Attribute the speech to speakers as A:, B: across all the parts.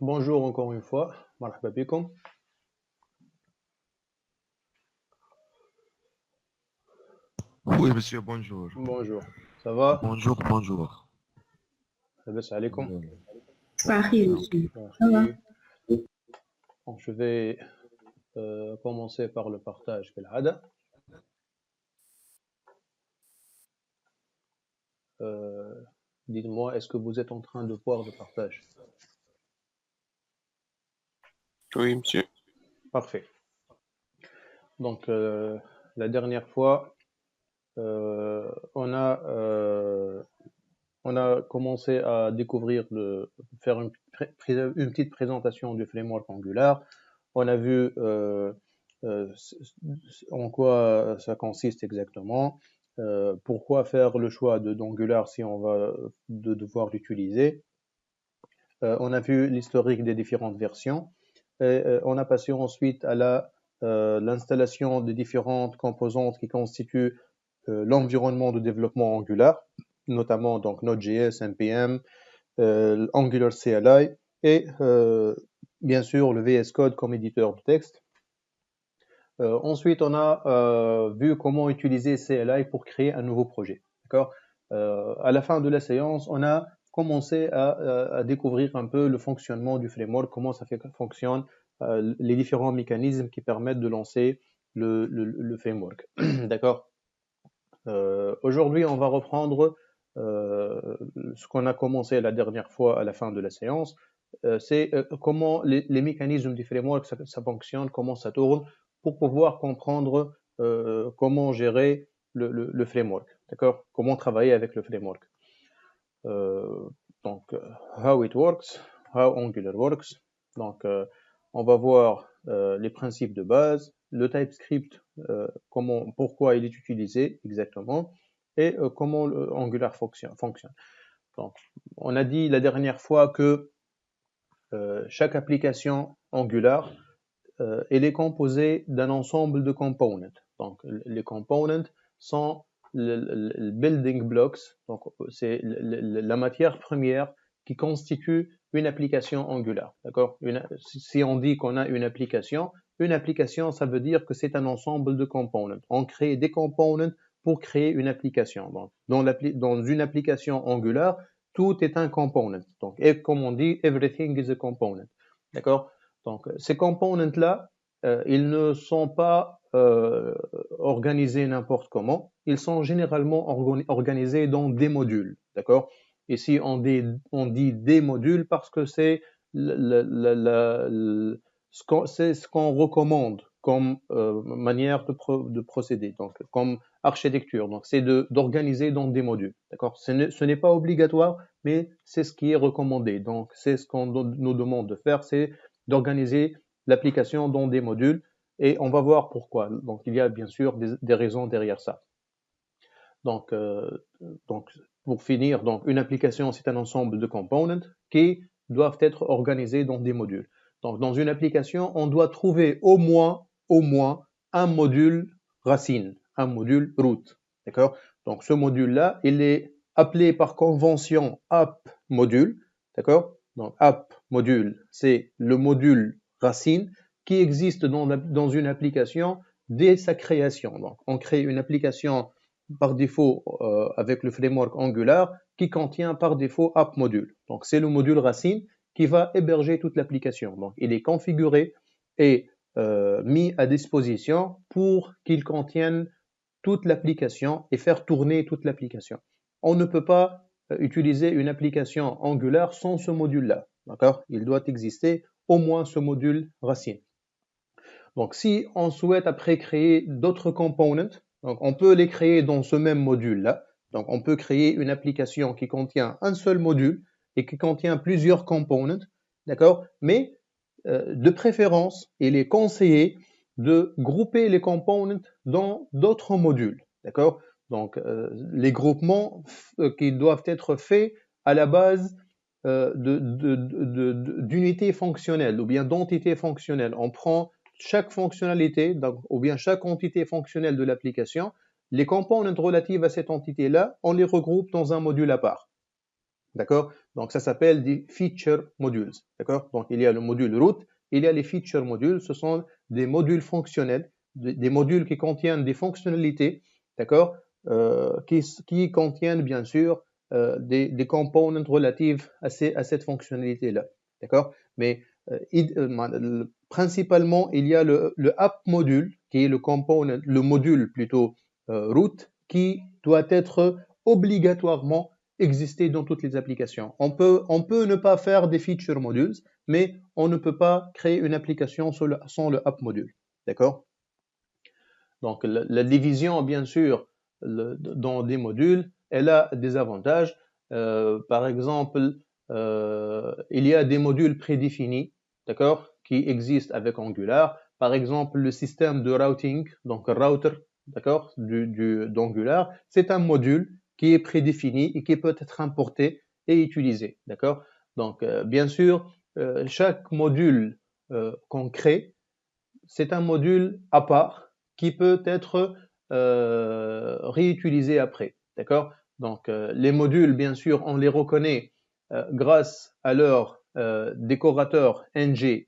A: bonjour encore une fois. Marhaba bikoum.
B: Oui, monsieur, bonjour.
A: Bonjour. Ça va?
B: Bonjour, bonjour.
A: Labas alaikum.
C: صباحي
A: Donc,
C: يلا.
A: bon, je vais commencer par le partage بالعادة. Dites-moi, est-ce que vous êtes en train de voir le partage?
D: Oui, monsieur.
A: Parfait. Donc, la dernière fois, on a commencé à découvrir, faire une petite présentation du framework Angular. On a vu en quoi ça consiste exactement, pourquoi faire le choix d'Angular si on va devoir l'utiliser. On a vu l'historique des différentes versions. Et on a passé ensuite à l'installation des différentes composantes qui constituent l'environnement de développement Angular, notamment donc Node.js, NPM, Angular CLI et bien sûr le VS Code comme éditeur de texte. Ensuite, on a vu comment utiliser CLI pour créer un nouveau projet. D'accord. À la fin de la séance, on a commencé à découvrir un peu le fonctionnement du framework, comment ça fonctionne, les différents mécanismes qui permettent de lancer le framework. D'accord. Aujourd'hui, on va reprendre ce qu'on a commencé la dernière fois à la fin de la séance. C'est comment les mécanismes du framework ça fonctionne, comment ça tourne, pour pouvoir comprendre comment gérer le framework, d'accord? Comment travailler avec le framework. Donc, how it works, how Angular works. Donc, on va voir les principes de base, le TypeScript, pourquoi il est utilisé exactement, et comment Angular fonctionne. Donc, on a dit la dernière fois que chaque application Angular, elle est composée d'un ensemble de components. Donc, les components sont le building blocks, donc c'est la matière première qui constitue une application Angular. D'accord? Si on dit qu'on a une application, ça veut dire que c'est un ensemble de components. On crée des components pour créer une application. Donc, dans une application Angular, tout est un component. Donc, et comme on dit, everything is a component. D'accord? Donc, ces components-là, ils ne sont pas organisés n'importe comment. Ils sont généralement organisés dans des modules. D'accord? Ici, on dit des modules parce que c'est ce qu'on recommande comme manière de procéder, donc comme architecture. Donc, c'est d'organiser dans des modules. D'accord? Ce n'est pas obligatoire, mais c'est ce qui est recommandé. Donc, c'est ce qu'on nous demande de faire, c'est d'organiser l'application dans des modules, et on va voir pourquoi. Donc, il y a bien sûr des raisons derrière ça. Donc, pour finir, donc, une application, c'est un ensemble de components qui doivent être organisés dans des modules. Donc, dans une application, on doit trouver au moins un module racine, un module root. D'accord? Donc, ce module-là, il est appelé par convention app module. D'accord? Donc, app module, c'est le module racine qui existe dans une application dès sa création. Donc, on crée une application par défaut avec le framework Angular qui contient par défaut app module. Donc, c'est le module racine qui va héberger toute l'application. Donc, il est configuré et mis à disposition pour qu'il contienne toute l'application et faire tourner toute l'application. On ne peut pas utiliser une application Angular sans ce module-là. D'accord? Il doit exister au moins ce module racine. Donc, si on souhaite après créer d'autres components, donc on peut les créer dans ce même module-là. Donc, on peut créer une application qui contient un seul module et qui contient plusieurs components, d'accord? Mais de préférence, il est conseillé de grouper les components dans d'autres modules, d'accord? Donc, les groupements qui doivent être faits à la base d'unités fonctionnelles ou bien d'entités fonctionnelles. On prend chaque fonctionnalité, donc, ou bien chaque entité fonctionnelle de l'application, les components relatives à cette entité-là, on les regroupe dans un module à part. D'accord? Donc, ça s'appelle des feature modules. D'accord? Donc, il y a le module root, il y a les feature modules. Ce sont des modules fonctionnels, des modules qui contiennent des fonctionnalités, d'accord? Qui contiennent, bien sûr, des components relatifs à cette fonctionnalité-là. D'accord? Mais principalement, il y a le app module, qui est le module plutôt root, qui doit être obligatoirement exister dans toutes les applications. On peut ne pas faire des feature modules, mais on ne peut pas créer une application sans le app module. D'accord? Donc, la division, bien sûr, dans des modules, elle a des avantages. Par exemple, il y a des modules prédéfinis, d'accord, qui existent avec Angular. Par exemple, le système de routing, donc router, d'accord, d'Angular, c'est un module qui est prédéfini et qui peut être importé et utilisé, d'accord. Donc, bien sûr, chaque module qu'on crée, c'est un module à part qui peut être réutilisé après, d'accord? Donc, les modules, bien sûr, on les reconnaît grâce à leur décorateur ng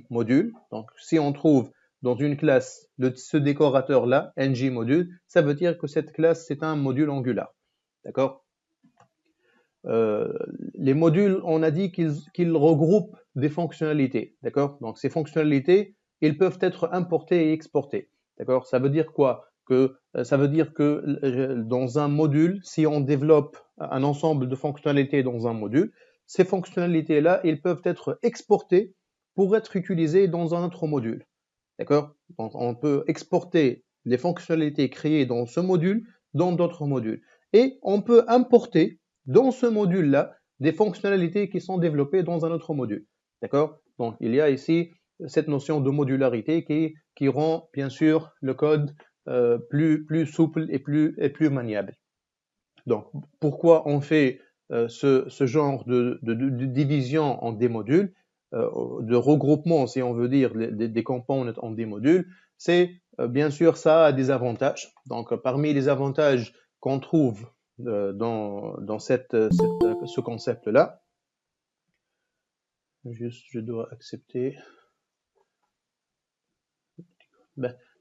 A: module. Donc, si on trouve dans une classe ce décorateur-là, ng module, ça veut dire que cette classe, c'est un module Angular, d'accord? Les modules, on a dit qu'ils regroupent des fonctionnalités, d'accord? Donc, ces fonctionnalités, ils peuvent être importés et exportés, d'accord? Ça veut dire quoi? Ça veut dire que dans un module, si on développe un ensemble de fonctionnalités dans un module, ces fonctionnalités-là, ils peuvent être exportées pour être utilisées dans un autre module, d'accord? Donc, on peut exporter les fonctionnalités créées dans ce module dans d'autres modules. Et on peut importer dans ce module-là des fonctionnalités qui sont développées dans un autre module. D'accord? Donc, il y a ici cette notion de modularité qui rend, bien sûr, le code plus souple et plus maniable. Donc, pourquoi on fait ce genre de division en des modules, de regroupement, si on veut dire, des components en des modules? C'est, bien sûr, ça a des avantages. Donc, parmi les avantages qu'on trouve dans ce concept-là, juste, je dois accepter.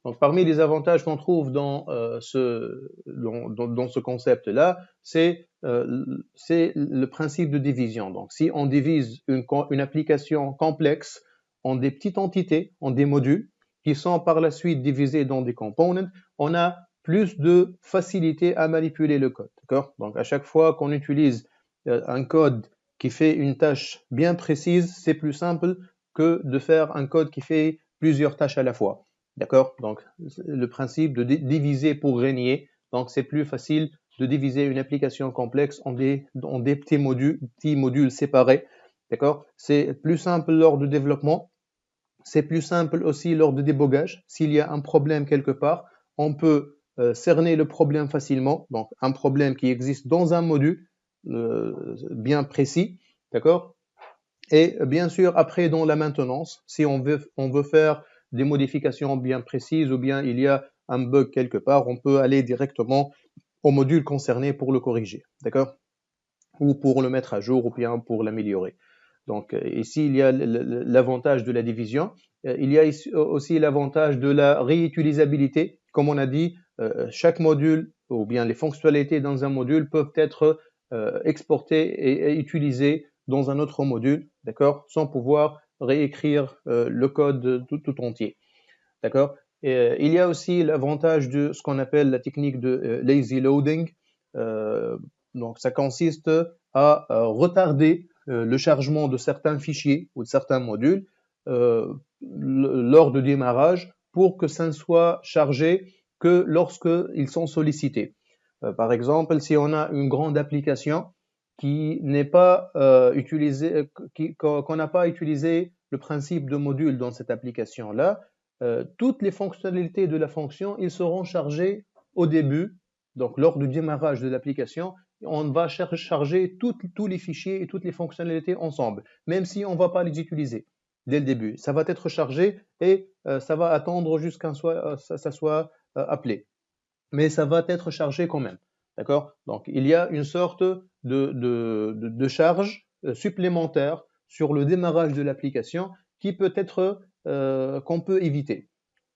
A: Donc, parmi les avantages qu'on trouve dans ce concept-là, c'est le principe de division. Donc, si on divise une application complexe en des petites entités, en des modules, qui sont par la suite divisés dans des components, on a plus de facilité à manipuler le code. D'accord? Donc, à chaque fois qu'on utilise un code qui fait une tâche bien précise, c'est plus simple que de faire un code qui fait plusieurs tâches à la fois. D'accord? Donc, le principe de diviser pour régner. Donc, c'est plus facile de diviser une application complexe en des petits modules séparés. D'accord? C'est plus simple lors du développement. C'est plus simple aussi lors du débogage. S'il y a un problème quelque part, on peut cerner le problème facilement. Donc, un problème qui existe dans un module bien précis. D'accord? Et bien sûr, après, dans la maintenance, si on veut faire des modifications bien précises ou bien il y a un bug quelque part, on peut aller directement au module concerné pour le corriger, d'accord? Ou pour le mettre à jour ou bien pour l'améliorer. Donc ici, il y a l'avantage de la division. Il y a aussi l'avantage de la réutilisabilité. Comme on a dit, chaque module ou bien les fonctionnalités dans un module peuvent être exportées et utilisées dans un autre module, d'accord, sans pouvoir réécrire le code tout entier, d'accord. Il y a aussi l'avantage de ce qu'on appelle la technique de lazy loading. Donc, ça consiste à retarder le chargement de certains fichiers ou de certains modules lors du démarrage pour que ça ne soit chargé que lorsqu'ils sont sollicités. Par exemple, si on a une grande application qui n'est pas utilisée, qu'on n'a pas utilisé le principe de module dans cette application-là, toutes les fonctionnalités de la fonction, ils seront chargés au début, donc lors du démarrage de l'application, on va charger tous les fichiers et toutes les fonctionnalités ensemble, même si on ne va pas les utiliser dès le début. Ça va être chargé et ça va attendre jusqu'à ça soit appelé. Mais ça va être chargé quand même. D'accord? Donc, il y a une sorte de charge supplémentaire sur le démarrage de l'application qui peut être qu'on peut éviter,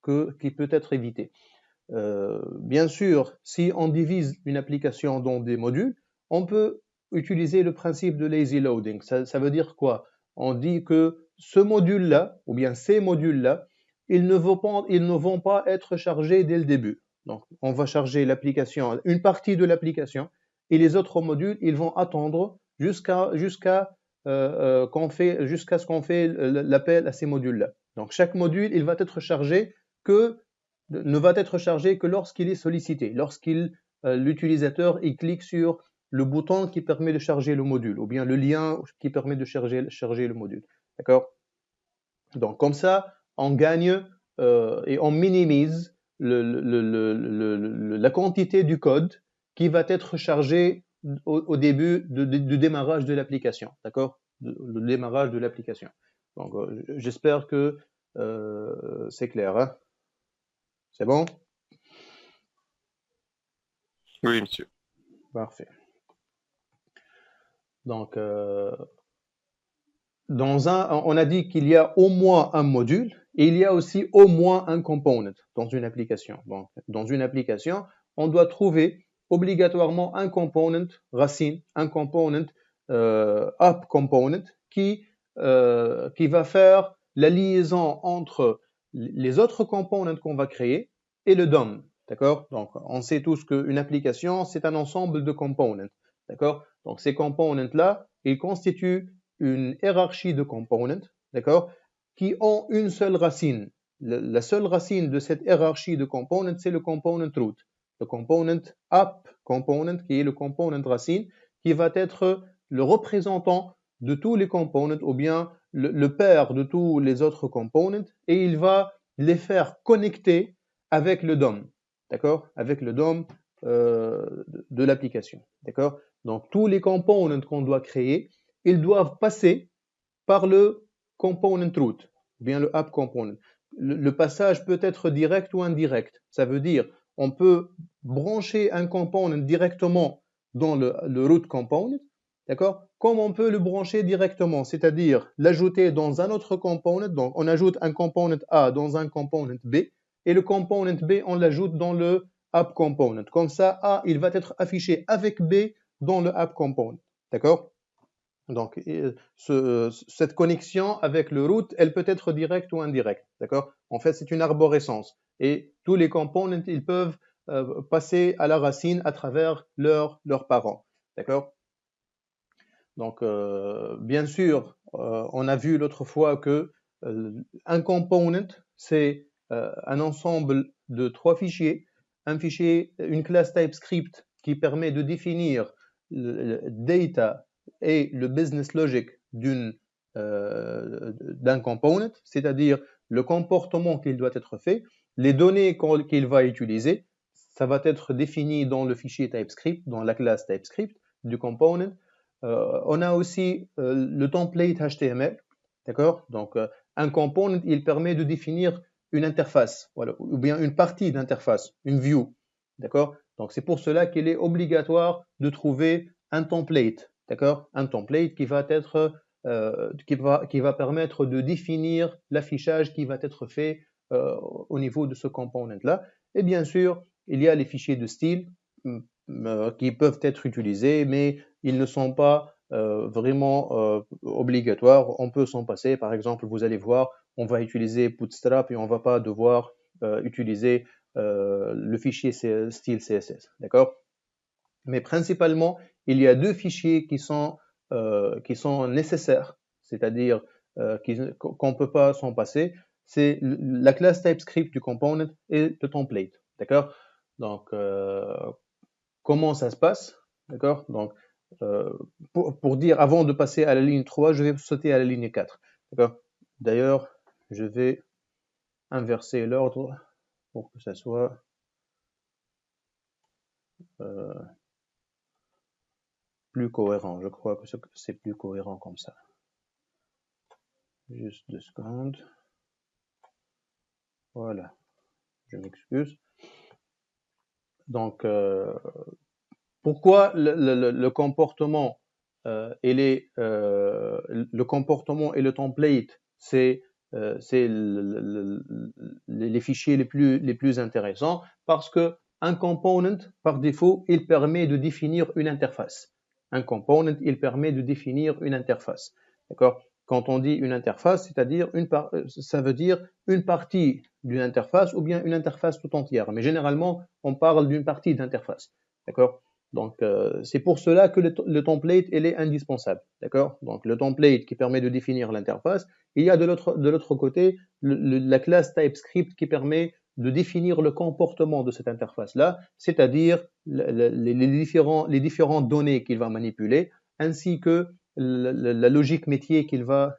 A: qui peut être évité. Bien sûr, si on divise une application dans des modules, on peut utiliser le principe de lazy loading. Ça veut dire quoi? On dit que ce module-là, ou bien ces modules-là, ils ne vont pas être chargés dès le début. Donc, on va charger l'application, une partie de l'application, et les autres modules, ils vont attendre jusqu'à ce qu'on fait l'appel à ces modules-là. Donc, chaque module, il va être chargé ne va être chargé que lorsqu'il est sollicité, l'utilisateur il clique sur le bouton qui permet de charger le module, ou bien le lien qui permet de charger le module. D'accord? Donc, comme ça, on gagne et on minimise la quantité du code qui va être chargé au début du démarrage de l'application. D'accord? Le démarrage de l'application. Donc, j'espère que c'est clair. Hein? C'est bon?
D: Oui, monsieur.
A: Parfait. Donc, on a dit qu'il y a au moins un module et il y a aussi au moins un component dans une application. Donc, dans une application, on doit trouver obligatoirement un component racine, un component app component qui va faire la liaison entre les autres components qu'on va créer et le DOM. D'accord? Donc, on sait tous qu'une application, c'est un ensemble de components. D'accord? Donc, ces components-là, ils constituent une hiérarchie de components, d'accord, qui ont une seule racine. La seule racine de cette hiérarchie de components, c'est le component root. Le component app component, qui est le component racine, qui va être le représentant de tous les components, ou bien le père de tous les autres components, et il va les faire connecter avec le DOM, d'accord, avec le DOM de l'application, d'accord. Donc, tous les components qu'on doit créer, ils doivent passer par le component root, ou bien le app component. Le passage peut être direct ou indirect. Ça veut dire, on peut brancher un component directement dans le root component, d'accord? Comme on peut le brancher directement, c'est-à-dire l'ajouter dans un autre component. Donc, on ajoute un component A dans un component B, et le component B, on l'ajoute dans le app component. Comme ça, A, il va être affiché avec B dans le app component, d'accord? Donc, cette connexion avec le root, elle peut être directe ou indirecte, d'accord? En fait, c'est une arborescence. Et tous les components, ils peuvent passer à la racine à travers leurs parents, d'accord? Donc, bien sûr, on a vu l'autre fois que un component, c'est un ensemble de 3 fichiers. Un fichier, une classe TypeScript qui permet de définir le data et le business logic d'un component, c'est-à-dire le comportement qu'il doit être fait, les données qu'il va utiliser, ça va être défini dans le fichier TypeScript, dans la classe TypeScript du component. On a aussi le template HTML, d'accord? Donc, un component, il permet de définir une interface, voilà, ou bien une partie d'interface, une view, d'accord? Donc, c'est pour cela qu'il est obligatoire de trouver un template, d'accord? Un template qui va être qui va permettre de définir l'affichage qui va être fait au niveau de ce component-là. Et bien sûr, il y a les fichiers de style qui peuvent être utilisés, mais ils ne sont pas vraiment obligatoires. On peut s'en passer. Par exemple, vous allez voir, on va utiliser Bootstrap et on ne va pas devoir utiliser le fichier style CSS. D'accord? Mais principalement, il y a 2 fichiers qui sont nécessaires, c'est-à-dire qu'on ne peut pas s'en passer. C'est la classe TypeScript du component et le template. D'accord? Donc, comment ça se passe? D'accord? Donc, pour dire, avant de passer à la ligne 3, je vais sauter à la ligne 4. D'accord? D'ailleurs, je vais inverser l'ordre pour que ça soit plus cohérent. Je crois que c'est plus cohérent comme ça. Juste 2 secondes. Voilà. Je m'excuse. Donc, pourquoi le comportement le comportement et le template, c'est les fichiers les plus intéressants parce que un component, par défaut, il permet de définir une interface. Un component, il permet de définir une interface. D'accord? Quand on dit une interface, c'est-à-dire ça veut dire une partie d'une interface ou bien une interface tout entière. Mais généralement, on parle d'une partie d'interface. D'accord? Donc, c'est pour cela que le template, il est indispensable. D'accord? Donc, le template qui permet de définir l'interface. Il y a de l'autre côté la classe TypeScript qui permet de définir le comportement de cette interface-là, c'est-à-dire les différentes données qu'il va manipuler, ainsi que la logique métier qu'il va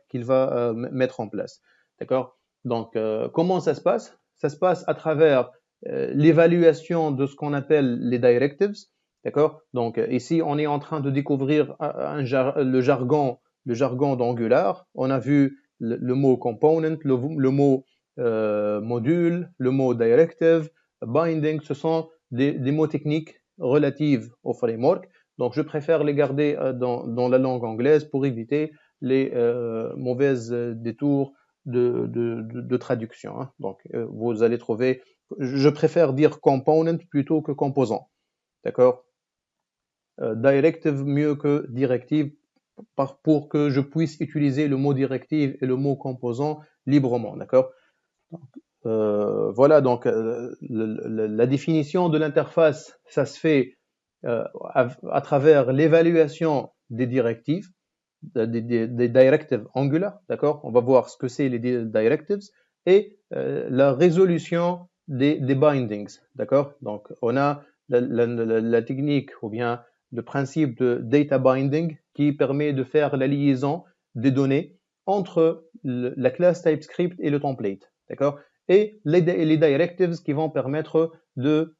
A: mettre en place. D'accord? Donc, comment ça se passe? Ça se passe à travers l'évaluation de ce qu'on appelle les directives. D'accord? Donc, ici, on est en train de découvrir le jargon d'Angular. On a vu le mot component, le mot module, le mot directive, binding, ce sont des mots techniques relatifs au framework. Donc, je préfère les garder dans la langue anglaise pour éviter les mauvaises détours de traduction. Hein. Donc, vous allez trouver, je préfère dire component plutôt que composant. D'accord? Directive mieux que directive pour que je puisse utiliser le mot directive et le mot composant librement. D'accord? Voilà, donc la définition de l'interface, ça se fait à travers l'évaluation des directives, des directives Angular, d'accord? On va voir ce que c'est les directives et la résolution des bindings, d'accord? Donc, on a la technique ou bien le principe de data binding qui permet de faire la liaison des données entre la classe TypeScript et le template, d'accord? Et les directives qui vont permettre de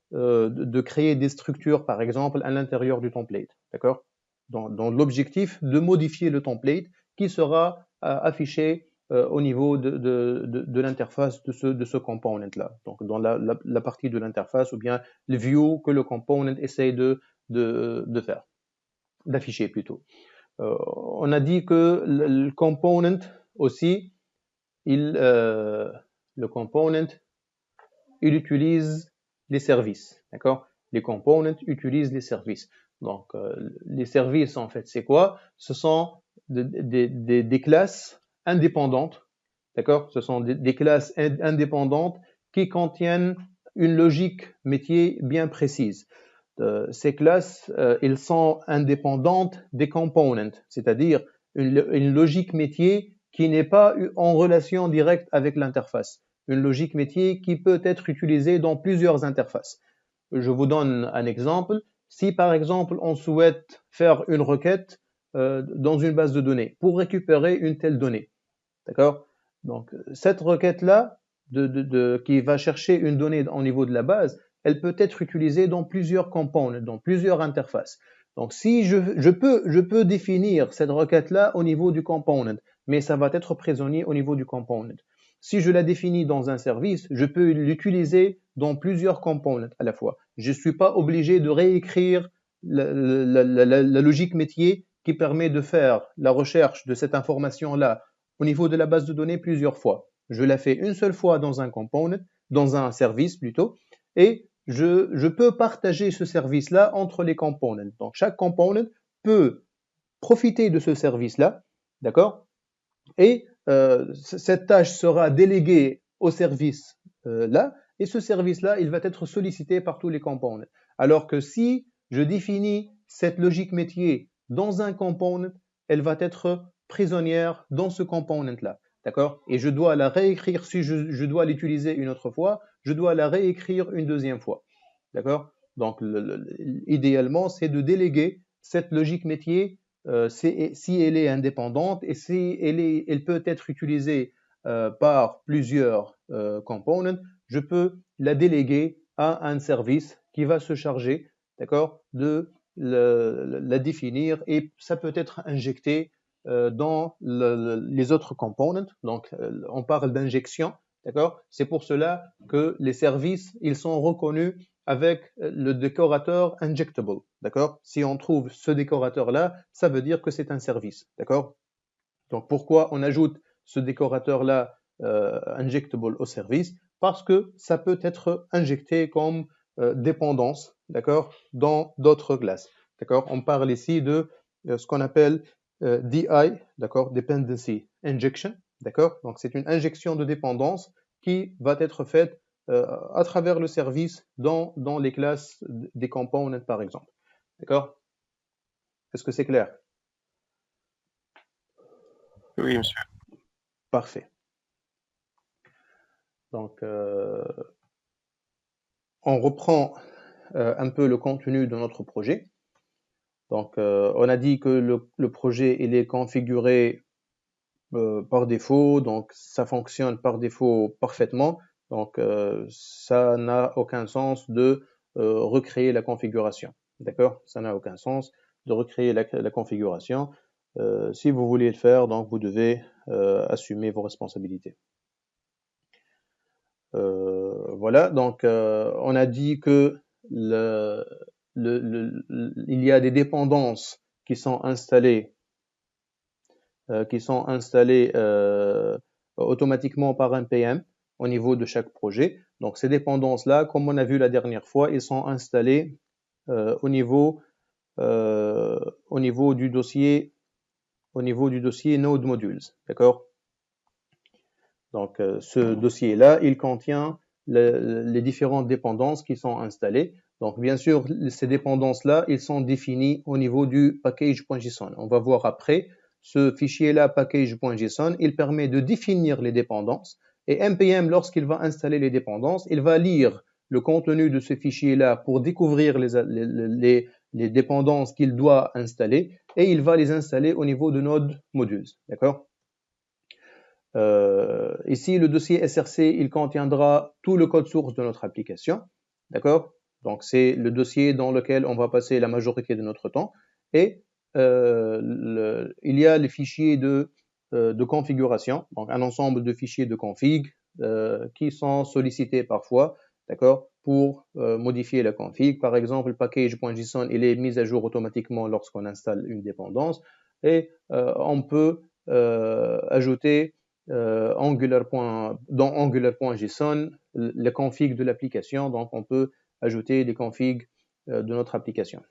A: créer des structures, par exemple, à l'intérieur du template, d'accord? Dans l'objectif de modifier le template qui sera affiché au niveau de l'interface de ce component-là. Donc, dans la partie de l'interface ou bien le view que le component essaie de faire, d'afficher plutôt. On a dit que le component aussi, le component, il utilise les services, d'accord? Les components utilisent les services. Donc, les services, en fait, c'est quoi? Ce sont des classes indépendantes, d'accord? Ce sont des classes indépendantes qui contiennent une logique métier bien précise. Ces classes, elles sont indépendantes des components, c'est-à-dire une logique métier qui n'est pas en relation directe avec l'interface. Une logique métier qui peut être utilisée dans plusieurs interfaces. Je vous donne un exemple. Si par exemple on souhaite faire une requête dans une base de données pour récupérer une telle donnée, d'accord? Donc cette requête-là qui va chercher une donnée au niveau de la base, elle peut être utilisée dans plusieurs components, dans plusieurs interfaces. Donc si je peux définir cette requête-là au niveau du component, mais ça va être prisonnier au niveau du component. Si je la définis dans un service, je peux l'utiliser dans plusieurs components à la fois. Je ne suis pas obligé de réécrire la logique métier qui permet de faire la recherche de cette information-là au niveau de la base de données plusieurs fois. Je la fais une seule fois dans un component, dans un service plutôt, et je peux partager ce service-là entre les components. Donc, chaque component peut profiter de ce service-là, d'accord? Et cette tâche sera déléguée au service là, et ce service-là, il va être sollicité par tous les components. Alors que si je définis cette logique métier dans un component, elle va être prisonnière dans ce component-là. D'accord? Et je dois la réécrire, si je dois l'utiliser une autre fois, je dois la réécrire une deuxième fois. D'accord? Donc, idéalement, c'est de déléguer cette logique métier si elle est indépendante et si elle peut être utilisée par plusieurs components, je peux la déléguer à un service qui va se charger, d'accord, de la définir et ça peut être injecté dans les autres components. Donc, on parle d'injection, d'accord? C'est pour cela que les services, ils sont reconnus avec le décorateur injectable, d'accord? Si on trouve ce décorateur-là, ça veut dire que c'est un service, d'accord? Donc, pourquoi on ajoute ce décorateur-là injectable au service? Parce que ça peut être injecté comme dépendance, d'accord, dans d'autres classes, d'accord? On parle ici de ce qu'on appelle DI, d'accord, Dependency Injection, d'accord? Donc, c'est une injection de dépendance qui va être faite à travers le service dans les classes des components, par exemple, d'accord? Est-ce que c'est clair?
D: Oui, monsieur.
A: Parfait. Donc, on reprend un peu le contenu de notre projet. Donc, on a dit que le projet il est configuré par défaut, donc ça fonctionne par défaut parfaitement. Donc, ça n'a aucun sens de recréer la configuration. D'accord? Ça n'a aucun sens de recréer la configuration. Si vous voulez le faire, donc vous devez assumer vos responsabilités. Voilà, donc on a dit que il y a des dépendances qui sont installées automatiquement par npm au niveau de chaque projet. Donc ces dépendances-là, comme on a vu la dernière fois, ils sont installées au niveau du dossier Node Modules, d'accord? Donc, ce dossier-là, il contient les différentes dépendances qui sont installées. Donc, bien sûr, ces dépendances-là, ils sont définies au niveau du package.json. On va voir après, ce fichier-là, package.json, il permet de définir les dépendances. Et npm, lorsqu'il va installer les dépendances, il va lire le contenu de ce fichier-là pour découvrir les dépendances qu'il doit installer et il va les installer au niveau de Node Modules. D'accord? Ici, le dossier SRC, il contiendra tout le code source de notre application. D'accord? Donc, c'est le dossier dans lequel on va passer la majorité de notre temps. Et il y a les fichiers de configuration, donc un ensemble de fichiers de config qui sont sollicités parfois, d'accord, pour modifier la config. Par exemple, le package.json, il est mis à jour automatiquement lorsqu'on installe une dépendance. Et on peut ajouter dans Angular.json les configs de l'application. Donc, on peut ajouter les configs de notre application.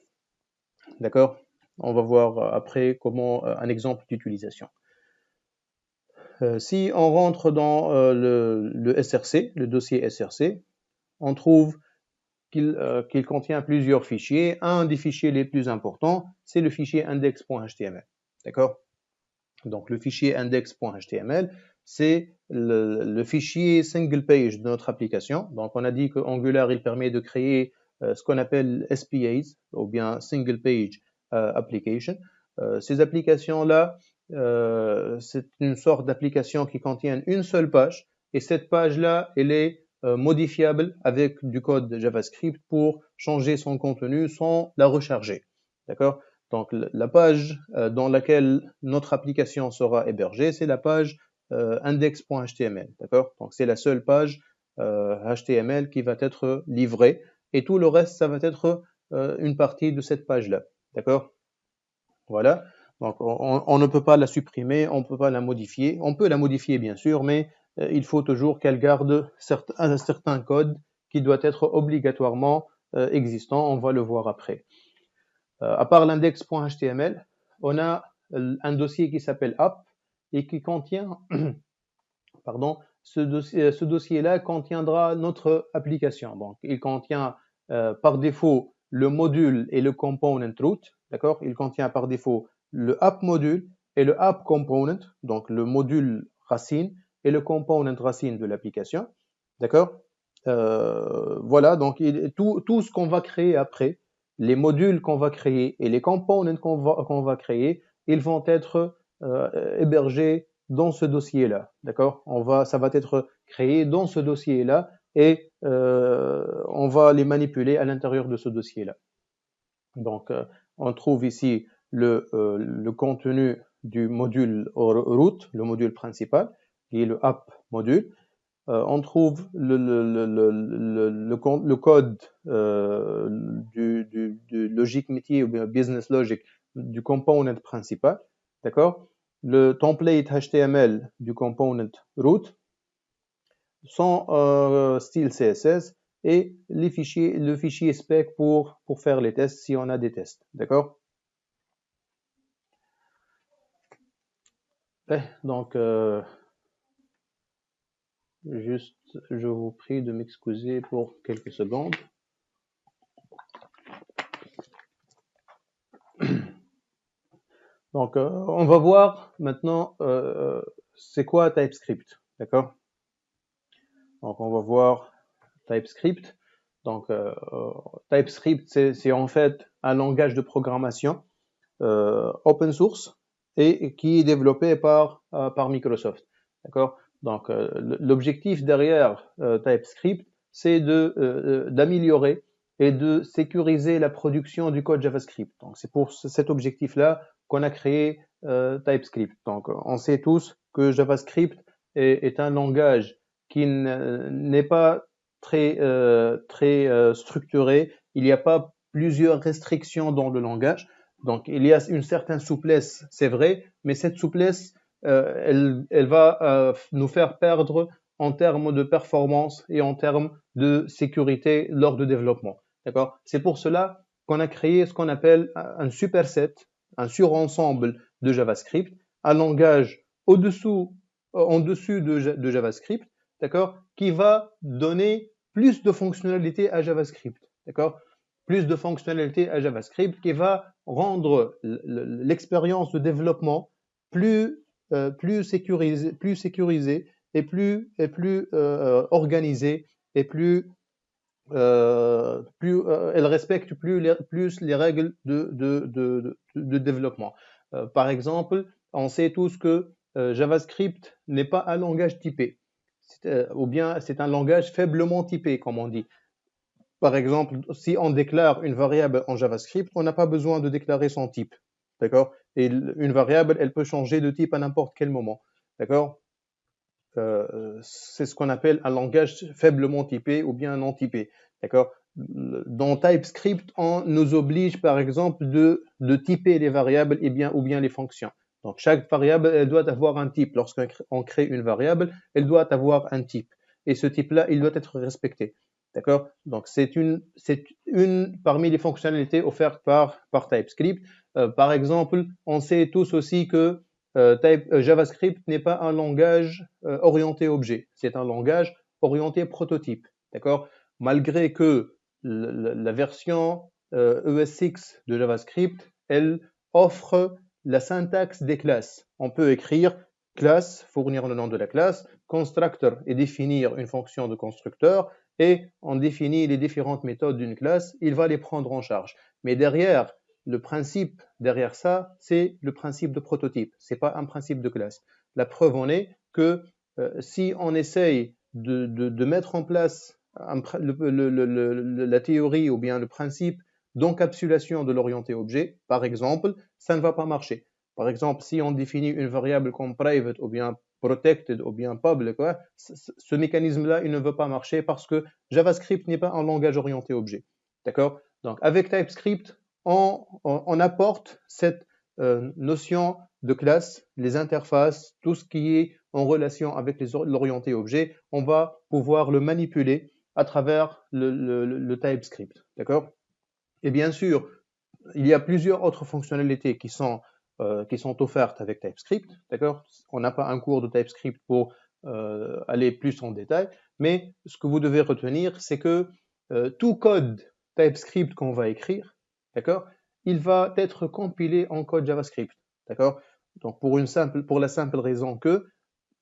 A: D'accord? On va voir après comment un exemple d'utilisation. Si on rentre dans le SRC, le dossier SRC, on trouve qu'il contient plusieurs fichiers. Un des fichiers les plus importants, c'est le fichier index.html. D'accord? Donc, le fichier index.html, c'est le fichier single page de notre application. Donc, on a dit que Angular, il permet de créer ce qu'on appelle SPAs, ou bien Single Page Application. Ces applications-là, c'est une sorte d'application qui contient une seule page, et cette page-là, elle est modifiable avec du code JavaScript pour changer son contenu sans la recharger. D'accord? Donc, la page dans laquelle notre application sera hébergée, c'est la page index.html. D'accord? Donc, c'est la seule page HTML qui va être livrée et tout le reste, ça va être une partie de cette page-là. D'accord? Voilà. Donc, on ne peut pas la supprimer, on ne peut pas la modifier. On peut la modifier, bien sûr, mais il faut toujours qu'elle garde un certain code qui doit être obligatoirement existant. On va le voir après. À part l'index.html, on a un dossier qui s'appelle app et qui contient, pardon, ce dossier-là contiendra notre application. Donc, il contient par défaut le module et le component root, d'accord? Il contient par défaut le app module et le app component, donc le module racine et le component racine de l'application, d'accord? Voilà, donc tout ce qu'on va créer après, les modules qu'on va créer et les components qu'on va créer, ils vont être hébergés dans ce dossier-là, d'accord? Ça va être créé dans ce dossier-là et on va les manipuler à l'intérieur de ce dossier-là. Donc, on trouve ici le contenu du module root, le module principal, qui est le app module. on trouve le code du logique métier ou bien business logic du component principal, d'accord? Le template HTML du component root, son style CSS et le fichier spec pour faire les tests si on a des tests, d'accord? Donc, juste, je vous prie de m'excuser pour quelques secondes. Donc, on va voir maintenant c'est quoi TypeScript, d'accord? Donc, on va voir TypeScript. Donc, TypeScript, c'est en fait un langage de programmation open source et qui est développé par Microsoft, d'accord? Donc, l'objectif derrière TypeScript, c'est d'améliorer et de sécuriser la production du code JavaScript. Donc, c'est pour cet objectif-là qu'on a créé TypeScript. Donc, on sait tous que JavaScript est un langage qui n'est pas très structuré. Il n'y a pas plusieurs restrictions dans le langage. Donc, il y a une certaine souplesse, c'est vrai, mais cette souplesse, elle va nous faire perdre en termes de performance et en termes de sécurité lors du développement. D'accord? C'est pour cela qu'on a créé ce qu'on appelle un superset, un surensemble de JavaScript, un langage en dessus de JavaScript, d'accord, qui va donner plus de fonctionnalités à JavaScript, d'accord, plus de fonctionnalités à JavaScript qui va rendre l'expérience de développement plus sécurisée et plus organisée et elle respecte plus les règles de développement. Par exemple, on sait tous que JavaScript n'est pas un langage typé, ou bien c'est un langage faiblement typé, comme on dit. Par exemple, si on déclare une variable en JavaScript, on n'a pas besoin de déclarer son type, d'accord? Et une variable, elle peut changer de type à n'importe quel moment, d'accord? C'est ce qu'on appelle un langage faiblement typé ou bien non typé, d'accord? Dans TypeScript, on nous oblige, par exemple, de typer les variables ou bien les fonctions. Donc, chaque variable, elle doit avoir un type. Lorsqu'on crée une variable, elle doit avoir un type. Et ce type-là, il doit être respecté. D'accord? Donc, c'est une parmi les fonctionnalités offertes par TypeScript. Par exemple, on sait tous aussi que JavaScript n'est pas un langage orienté objet, c'est un langage orienté prototype, d'accord? Malgré que la version ES6 de JavaScript, elle offre la syntaxe des classes. On peut écrire classe, fournir le nom de la classe, constructor et définir une fonction de constructeur, et on définit les différentes méthodes d'une classe, il va les prendre en charge. Mais derrière, le principe derrière ça, c'est le principe de prototype. C'est pas un principe de classe. La preuve en est que si on essaye de mettre en place la théorie ou bien le principe d'encapsulation de l'orienté objet, par exemple, ça ne va pas marcher. Par exemple, si on définit une variable comme private ou bien protected ou bien public, ce mécanisme-là, il ne veut pas marcher parce que JavaScript n'est pas un langage orienté objet. D'accord? Donc, avec TypeScript, on apporte cette notion de classe, les interfaces, tout ce qui est en relation avec l'orienté objet, on va pouvoir le manipuler à travers le TypeScript. D'accord? Et bien sûr, il y a plusieurs autres fonctionnalités qui sont offertes avec TypeScript. D'accord? On n'a pas un cours de TypeScript pour aller plus en détail, mais ce que vous devez retenir, c'est que tout code TypeScript qu'on va écrire, d'accord, il va être compilé en code JavaScript, d'accord? Donc pour la simple raison que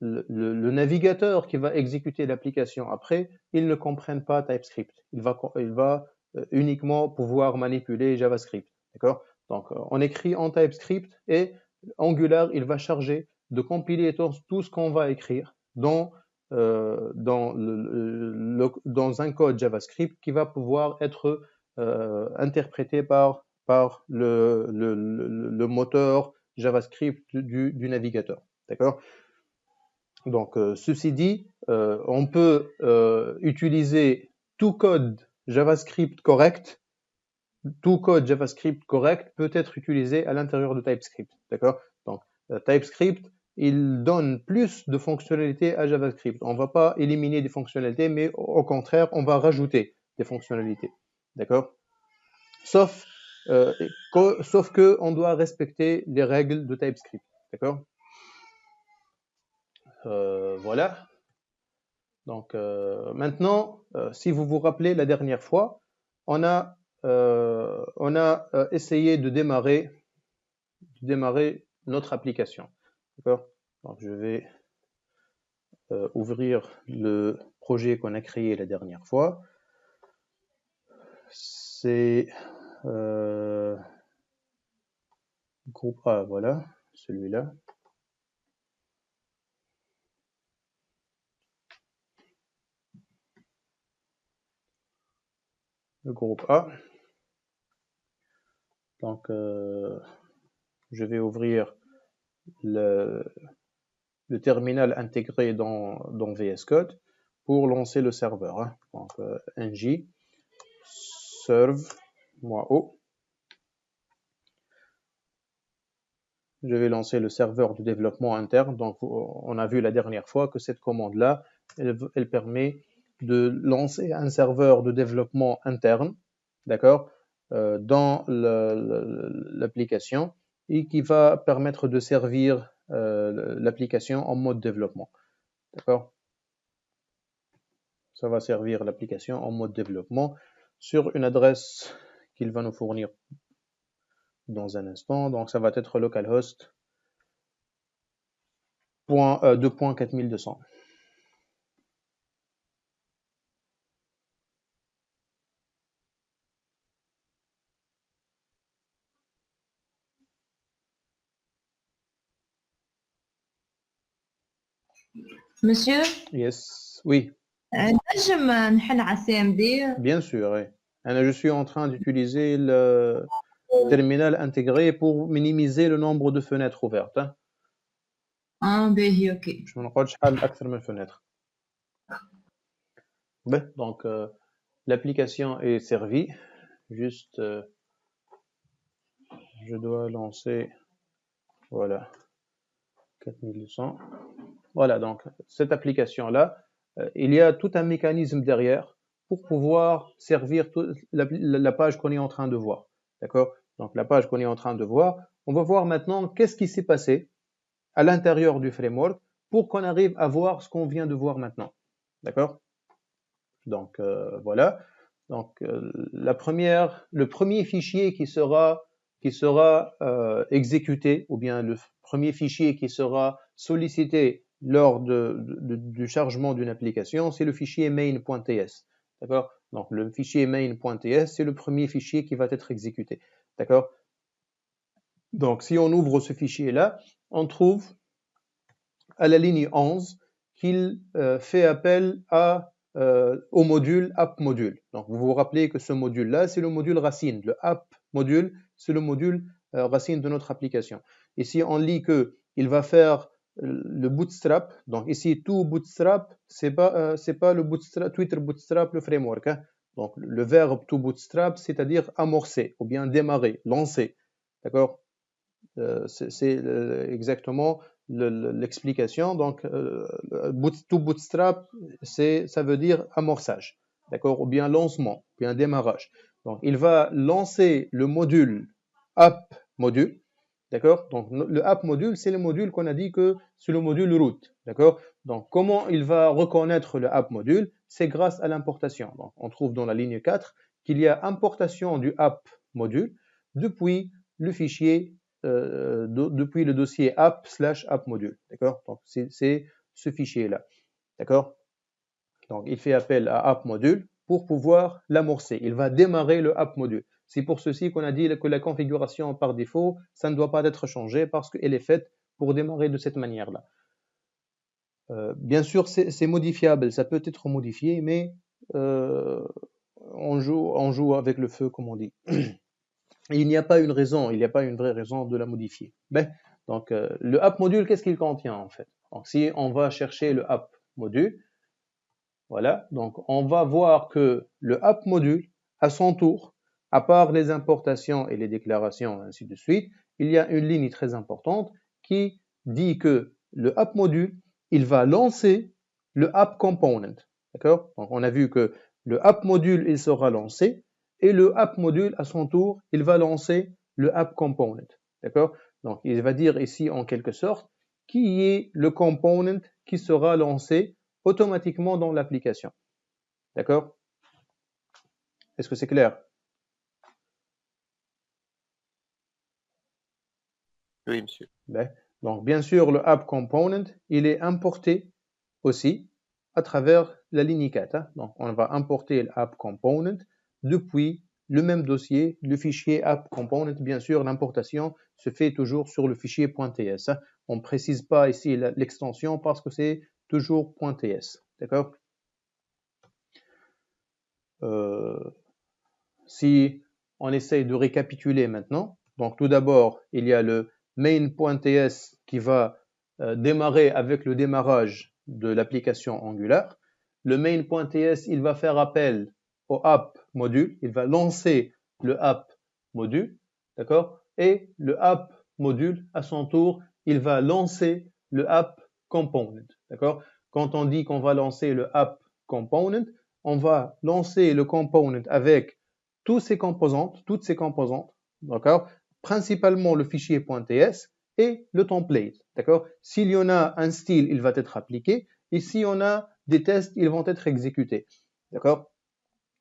A: le navigateur qui va exécuter l'application après, il ne comprenne pas TypeScript. Il va uniquement pouvoir manipuler JavaScript, d'accord? Donc on écrit en TypeScript et Angular, il va charger de compiler tout ce qu'on va écrire dans un code JavaScript qui va pouvoir être interprété par le moteur JavaScript du navigateur. D'accord? Donc, ceci dit, on peut utiliser tout code JavaScript correct. Tout code JavaScript correct peut être utilisé à l'intérieur de TypeScript. D'accord? Donc, TypeScript, il donne plus de fonctionnalités à JavaScript. On ne va pas éliminer des fonctionnalités, mais au contraire, on va rajouter des fonctionnalités. D'accord? Sauf que on doit respecter les règles de TypeScript. D'accord? Voilà. Donc maintenant, si vous vous rappelez la dernière fois, on a essayé de démarrer notre application. D'accord? Donc je vais ouvrir le projet qu'on a créé la dernière fois. C'est groupe A, voilà, celui-là. Le groupe A. Donc, je vais ouvrir le terminal intégré dans VS Code pour lancer le serveur. Hein. Donc, ng serve-o. Je vais lancer le serveur de développement interne. Donc, on a vu la dernière fois que cette commande-là, elle permet de lancer un serveur de développement interne, d'accord, dans l'application et qui va permettre de servir l'application en mode développement, d'accord. Ça va servir l'application en mode développement sur une adresse qu'il va nous fournir dans un instant. Donc, ça va être localhost 2.4200.
C: Monsieur,
A: Yes, oui,
C: نجم نحل على CMD.
A: bien sûr. Oui. Je suis en train d'utiliser le terminal intégré pour minimiser le nombre de fenêtres ouvertes. Hein.
C: باهي اوكي.
A: Je ne peux pas أكثر من fenêtres. Donc, l'application est servie. Juste, je dois lancer, voilà, 4200. Voilà, donc cette application-là, il y a tout un mécanisme derrière pour pouvoir servir la page qu'on est en train de voir. D'accord? Donc la page qu'on est en train de voir, on va voir maintenant qu'est-ce qui s'est passé à l'intérieur du framework pour qu'on arrive à voir ce qu'on vient de voir maintenant. D'accord? Donc voilà. Donc le premier fichier qui sera exécuté, ou bien le premier fichier qui sera sollicité lors du chargement d'une application, c'est le fichier main.ts. D'accord? Donc le fichier main.ts, c'est le premier fichier qui va être exécuté. D'accord? Donc si on ouvre ce fichier-là, on trouve à la ligne 11 qu'il fait appel au module app module. Donc vous vous rappelez que ce module-là, c'est le module racine. Le app module, c'est le module racine de notre application. Ici, on lit que il va faire le bootstrap. Donc ici, tout bootstrap, c'est pas le bootstrap, Twitter bootstrap, le framework. Hein. Donc le verbe to bootstrap, c'est-à-dire amorcer ou bien démarrer, lancer. D'accord? C'est exactement l'explication. Donc, to bootstrap, ça veut dire amorçage, d'accord, ou bien lancement, ou bien démarrage. Donc, il va lancer le module app module, d'accord. Donc, le app module, c'est le module qu'on a dit que c'est le module root, d'accord. Donc, comment il va reconnaître le app module? C'est grâce à l'importation. Donc, on trouve dans la ligne 4 qu'il y a importation du app module depuis le fichier depuis le dossier app/app module, d'accord. Donc c'est ce fichier là, d'accord. Donc il fait appel à app module pour pouvoir l'amorcer. Il va démarrer le app module. C'est pour ceci qu'on a dit que la configuration par défaut, ça ne doit pas être changé parce qu'elle est faite pour démarrer de cette manière là. Bien sûr, c'est modifiable, ça peut être modifié, mais on joue avec le feu, comme on dit. Il n'y a pas une raison, il n'y a pas une vraie raison de la modifier. Donc, le app module, qu'est-ce qu'il contient en fait? Donc, si on va chercher le app module, voilà, donc on va voir que le app module, à son tour, à part les importations et les déclarations, ainsi de suite, il y a une ligne très importante qui dit que le app module, il va lancer le app component. D'accord? Donc, on a vu que le app module, il sera lancé et le app module, à son tour, il va lancer le app component. D'accord? Donc, il va dire ici, en quelque sorte, qui est le component qui sera lancé automatiquement dans l'application. D'accord? Est-ce que c'est clair?
D: Oui, monsieur.
A: Ben, donc, bien sûr, le app component, il est importé aussi à travers la ligne 4. Hein. Donc, on va importer l'app component depuis le même dossier, le fichier app component. Bien sûr, l'importation se fait toujours sur le fichier .ts. Hein. On ne précise pas ici l'extension parce que c'est toujours .ts. D'accord? Si on essaye de récapituler maintenant, donc tout d'abord, il y a le main.ts qui va démarrer avec le démarrage de l'application Angular. Le main.ts, il va faire appel au app module, il va lancer le app module, d'accord? Et le app module, à son tour, il va lancer le app component, d'accord? Quand on dit qu'on va lancer le app component, on va lancer le component avec toutes ces composantes, d'accord? Principalement le fichier .ts et le template, d'accord? S'il y en a un style, il va être appliqué. Et si on a des tests, ils vont être exécutés, d'accord?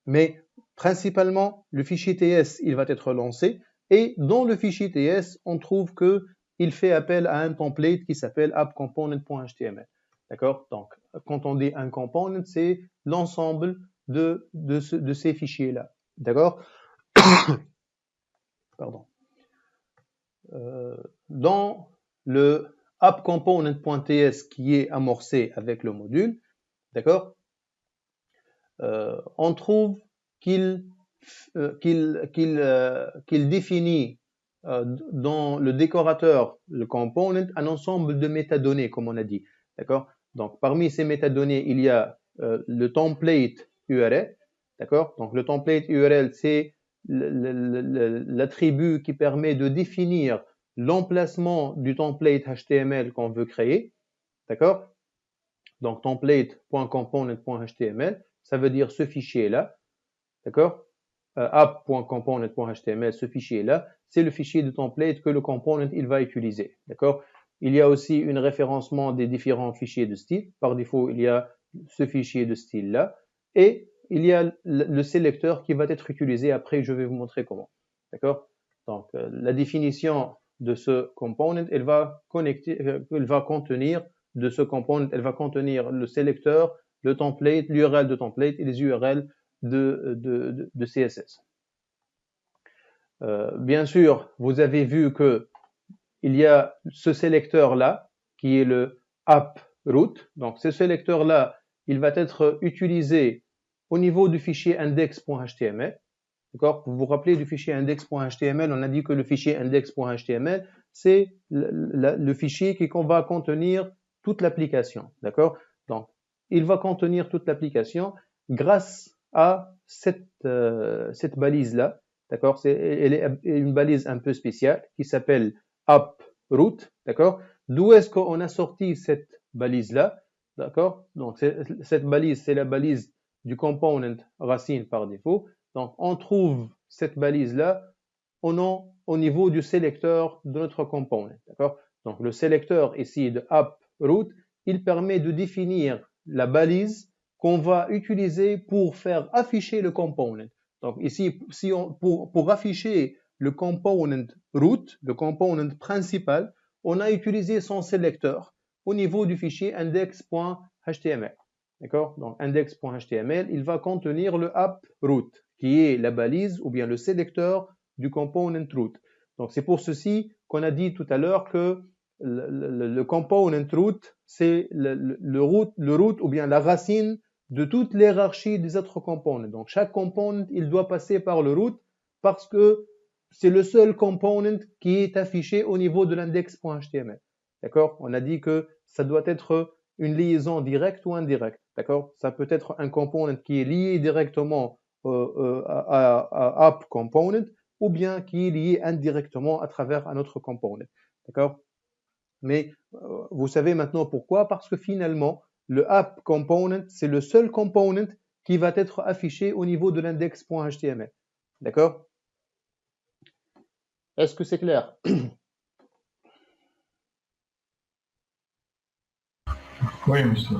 A: Mais principalement, le fichier TS, il va être lancé. Et dans le fichier TS, on trouve que il fait appel à un template qui s'appelle appcomponent.html. D'accord? Donc, quand on dit un component, c'est l'ensemble de ces fichiers-là. D'accord? Pardon. Dans le appcomponent.ts qui est amorcé avec le module, d'accord, on trouve qu'il définit dans le décorateur, le component, un ensemble de métadonnées, comme on a dit. D'accord? Donc, parmi ces métadonnées, il y a le template URL. D'accord? Donc, le template URL, c'est l'attribut qui permet de définir l'emplacement du template HTML qu'on veut créer. D'accord? Donc, template.component.html, ça veut dire ce fichier-là. D'accord? app.component.html, ce fichier-là, c'est le fichier de template que le component il va utiliser. D'accord? Il y a aussi un référencement des différents fichiers de style. Par défaut, il y a ce fichier de style-là. Et il y a le sélecteur qui va être utilisé. Après, je vais vous montrer comment. D'accord? Donc, la définition de ce component, elle va contenir de ce component, elle va contenir le sélecteur, le template, l'URL de template et les URL de CSS. Bien sûr, vous avez vu que il y a ce sélecteur-là qui est le app root. Donc, ce sélecteur-là, il va être utilisé au niveau du fichier index.html. D'accord? Vous vous rappelez du fichier index.html? On a dit que le fichier index.html, c'est le fichier qui va contenir toute l'application. D'accord? Donc, il va contenir toute l'application grâce à cette balise-là. D'accord? Elle est une balise un peu spéciale qui s'appelle app_root. D'accord? D'où est-ce qu'on a sorti cette balise-là? D'accord? Donc, cette balise, c'est la balise du component racine par défaut. Donc, on trouve cette balise-là au niveau du sélecteur de notre component. D'accord? Donc, le sélecteur ici de app_root, il permet de définir la balise qu'on va utiliser pour faire afficher le component. Donc, ici, pour afficher le component root, le component principal, on a utilisé son sélecteur au niveau du fichier index.html. D'accord? Donc, index.html, il va contenir le app_root, qui est la balise ou bien le sélecteur du component root. Donc, c'est pour ceci qu'on a dit tout à l'heure que le component root, c'est le root ou bien la racine de toute l'hierarchie des autres components. Donc, chaque component, il doit passer par le root parce que c'est le seul component qui est affiché au niveau de l'index.html. D'accord? On a dit que ça doit être une liaison directe ou indirecte, d'accord? Ça peut être un component qui est lié directement à app component ou bien qui est lié indirectement à travers un autre component, d'accord? Mais vous savez maintenant pourquoi? Parce que finalement, le app component, c'est le seul component qui va être affiché au niveau de l'index.html. D'accord? Est-ce que c'est clair?
E: Oui, monsieur.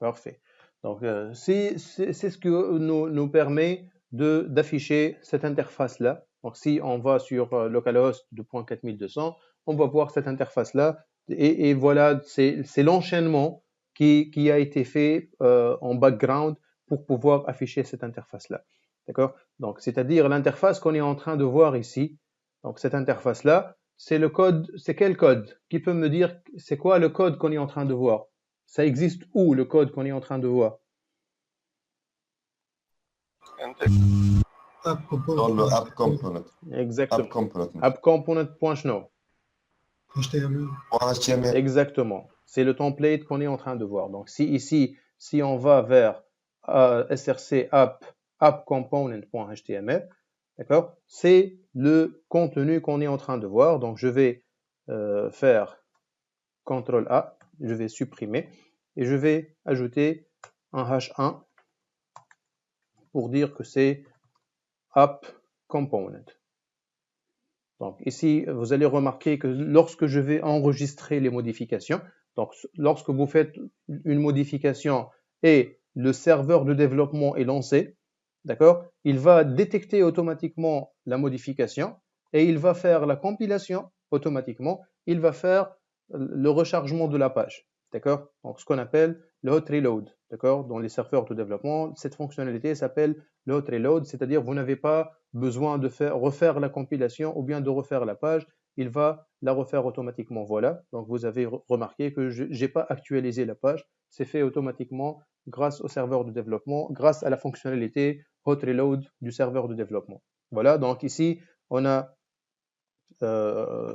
A: Parfait. Donc, c'est ce que nous permet d'afficher cette interface-là. Donc, si on va sur localhost 2.4200, on va voir cette interface-là. Et voilà, c'est l'enchaînement qui a été fait en background pour pouvoir afficher cette interface-là. D'accord? Donc, c'est-à-dire l'interface qu'on est en train de voir ici. Donc, cette interface-là, c'est le code. C'est quel code? Qui peut me dire c'est quoi le code qu'on est en train de voir? Ça existe où, le code qu'on est en train de voir?
D: Index.
E: App
B: Dans le app
E: component.
B: component.
A: Exactement.
B: App component.
A: App component.show.
E: HTML.
B: HTML.
A: Exactement. C'est le template qu'on est en train de voir. Donc, si on va vers src app component.html, d'accord, c'est le contenu qu'on est en train de voir. Donc, je vais faire CTRL A, je vais supprimer et je vais ajouter un H1 pour dire que c'est app component. Donc ici, vous allez remarquer que lorsque je vais enregistrer les modifications, donc lorsque vous faites une modification et le serveur de développement est lancé, d'accord, il va détecter automatiquement la modification et il va faire la compilation automatiquement, il va faire le rechargement de la page, d'accord? Donc ce qu'on appelle le hot reload, d'accord? Dans les serveurs de développement, cette fonctionnalité s'appelle le hot reload, c'est-à-dire vous n'avez pas besoin de refaire la compilation ou bien de refaire la page, il va la refaire automatiquement. Voilà, donc vous avez remarqué que je n'ai pas actualisé la page, c'est fait automatiquement grâce au serveur de développement, grâce à la fonctionnalité hot reload du serveur de développement. Voilà, donc ici, on a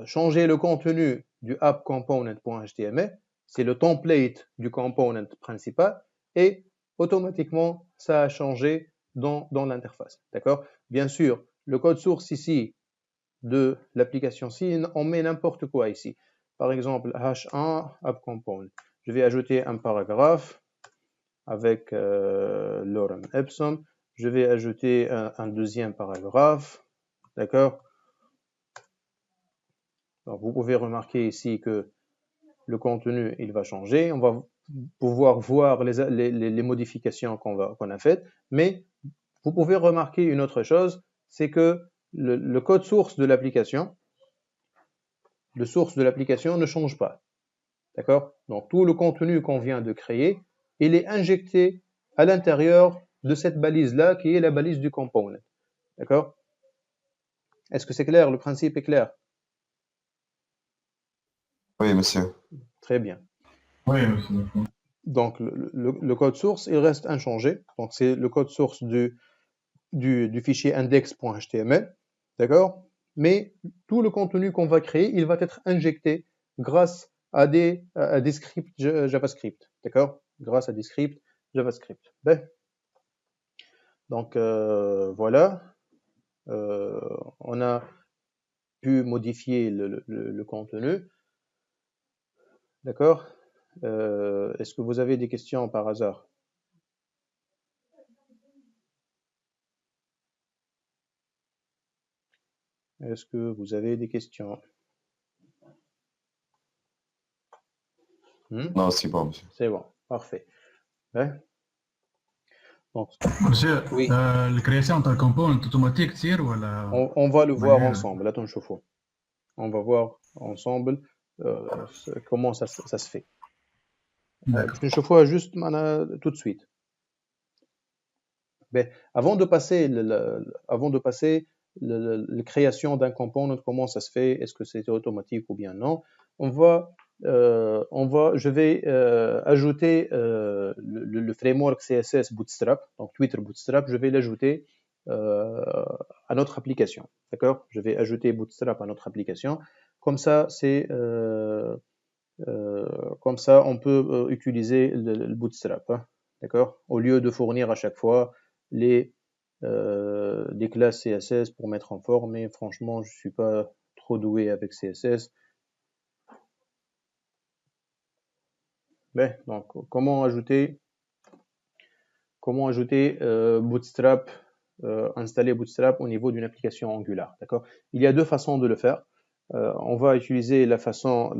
A: changé le contenu du app component.html, c'est le template du component principal, et automatiquement, ça a changé dans l'interface. D'accord? Bien sûr, le code source ici de l'application, si on met n'importe quoi ici, par exemple h1 app component, je vais ajouter un paragraphe avec lorem ipsum, je vais ajouter un deuxième paragraphe, d'accord? Donc vous pouvez remarquer ici que le contenu il va changer, on va pouvoir voir les modifications qu'on a faites, mais vous pouvez remarquer une autre chose, c'est que le code source de l'application, ne change pas. D'accord? Donc tout le contenu qu'on vient de créer, il est injecté à l'intérieur de cette balise-là, qui est la balise du component. D'accord? Est-ce que c'est clair? Le principe est clair?
B: Oui, monsieur.
A: Très bien.
E: Oui, monsieur.
A: Donc le code source, il reste inchangé. Donc c'est le code source du fichier index.html, d'accord? Mais tout le contenu qu'on va créer, il va être injecté grâce à des scripts JavaScript, d'accord? Grâce à des scripts JavaScript. Ben, donc voilà, on a pu modifier le contenu, d'accord? Est-ce que vous avez des questions par hasard? Est-ce que vous avez des questions?
B: Non, c'est bon, monsieur.
A: C'est bon, parfait. Ouais. Donc,
E: Monsieur,
A: oui,
E: la création d'un component automatique تصير ولا
A: on va le voir
E: manuel?
A: ensemble. Attends, نشوفه. On va voir ensemble comment ça se fait.
E: D'accord.
A: نشوفوها juste tout de suite. Mais avant de passer la création d'un component, comment ça se fait? Est-ce que c'est automatique ou bien non? Je vais ajouter le framework CSS Bootstrap, donc Twitter Bootstrap, je vais l'ajouter à notre application. D'accord? Je vais ajouter Bootstrap à notre application. Comme ça, Comme ça, on peut utiliser le Bootstrap, hein, d'accord? Au lieu de fournir à chaque fois des classes CSS pour mettre en forme, mais franchement, je suis pas trop doué avec CSS. Ben, donc, comment ajouter Bootstrap, installer Bootstrap au niveau d'une application Angular, d'accord? Il y a deux façons de le faire. On va utiliser la façon,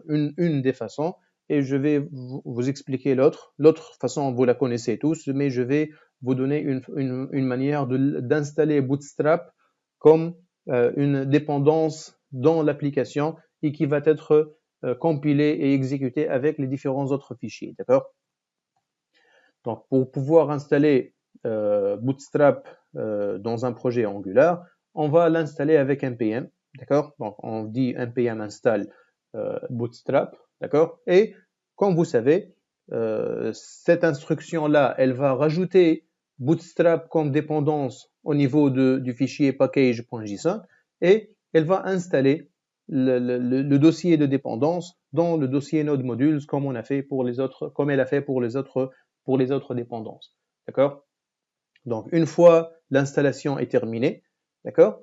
A: une des façons, et je vais vous expliquer l'autre. L'autre façon, vous la connaissez tous, mais je vais vous donner une manière d'installer Bootstrap comme une dépendance dans l'application et qui va être compilée et exécutée avec les différents autres fichiers, d'accord? Donc, pour pouvoir installer Bootstrap dans un projet Angular, on va l'installer avec npm, d'accord? Donc, on dit npm install Bootstrap, d'accord? Et comme vous savez, cette instruction-là, elle va rajouter Bootstrap comme dépendance au niveau du fichier package.json et elle va installer le dossier de dépendance dans le dossier node modules comme on a fait pour les autres, comme elle a fait pour les autres dépendances. D'accord? Donc, une fois l'installation est terminée, d'accord?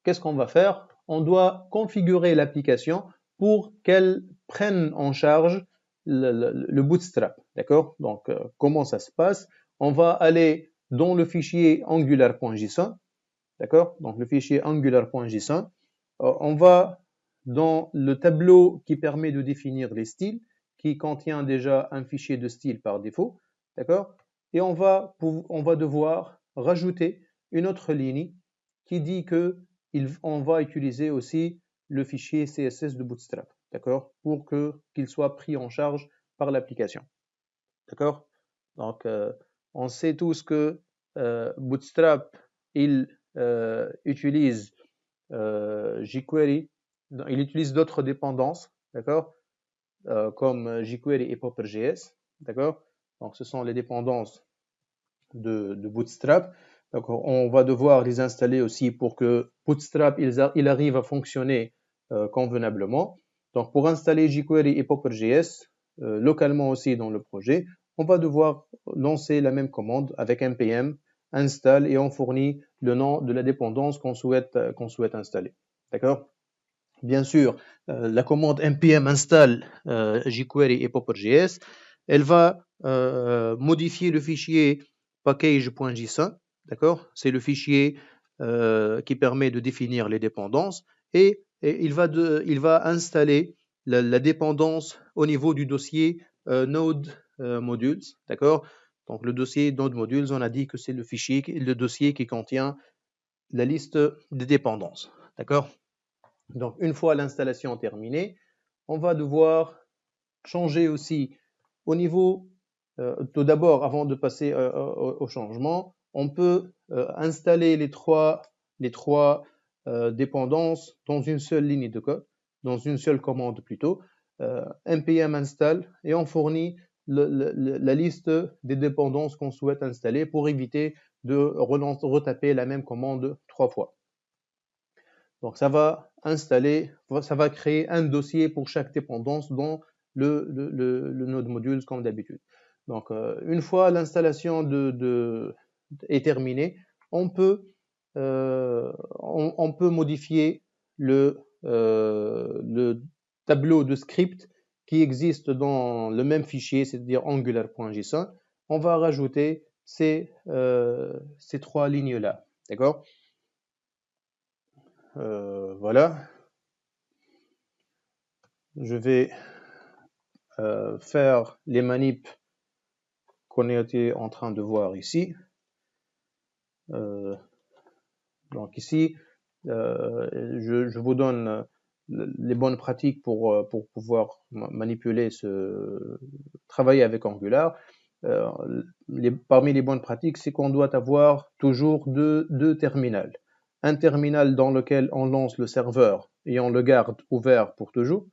A: Qu'est-ce qu'on va faire? On doit configurer l'application pour qu'elle prenne en charge le Bootstrap, d'accord? Donc, comment ça se passe? On va aller dans le fichier angular.json, d'accord? Donc, le fichier angular.json, on va dans le tableau qui permet de définir les styles, qui contient déjà un fichier de style par défaut, d'accord? Et on va devoir rajouter une autre ligne qui dit que on va utiliser aussi le fichier CSS de Bootstrap, d'accord? Pour qu'il soit pris en charge par l'application, d'accord? Donc, on sait tous que Bootstrap, il utilise jQuery, il utilise d'autres dépendances, d'accord, comme jQuery et Popper.js, d'accord. Donc, ce sont les dépendances de Bootstrap. Donc, on va devoir les installer aussi pour que Bootstrap il arrive à fonctionner convenablement. Donc, pour installer jQuery et Popper.js localement aussi dans le projet, on va devoir lancer la même commande avec npm install et on fournit le nom de la dépendance qu'on souhaite installer. D'accord? Bien sûr, la commande npm install jQuery et Popper.js, elle va modifier le fichier package.json, d'accord? C'est le fichier qui permet de définir les dépendances et il va installer la dépendance au niveau du dossier node modules, d'accord? Donc le dossier node modules, on a dit que c'est le dossier qui contient la liste des dépendances, d'accord? Donc une fois l'installation terminée, on va devoir changer aussi au niveau, tout d'abord avant de passer au changement, on peut installer les trois dépendances dans une seule ligne de code, dans une seule commande plutôt, npm install, et on fournit la liste des dépendances qu'on souhaite installer pour éviter de retaper la même commande 3 fois. Donc ça va créer un dossier pour chaque dépendance dans le node modules comme d'habitude. Donc une fois l'installation est terminée, on peut modifier le tableau de script qui existe dans le même fichier, c'est-à-dire angular.json. On va rajouter ces trois lignes-là, d'accord? Voilà. Je vais faire les manips qu'on était en train de voir ici. Donc ici, je vous donne les bonnes pratiques pour pouvoir manipuler travailler avec Angular. Parmi les bonnes pratiques, c'est qu'on doit avoir toujours deux terminals. Un terminal dans lequel on lance le serveur et on le garde ouvert pour toujours,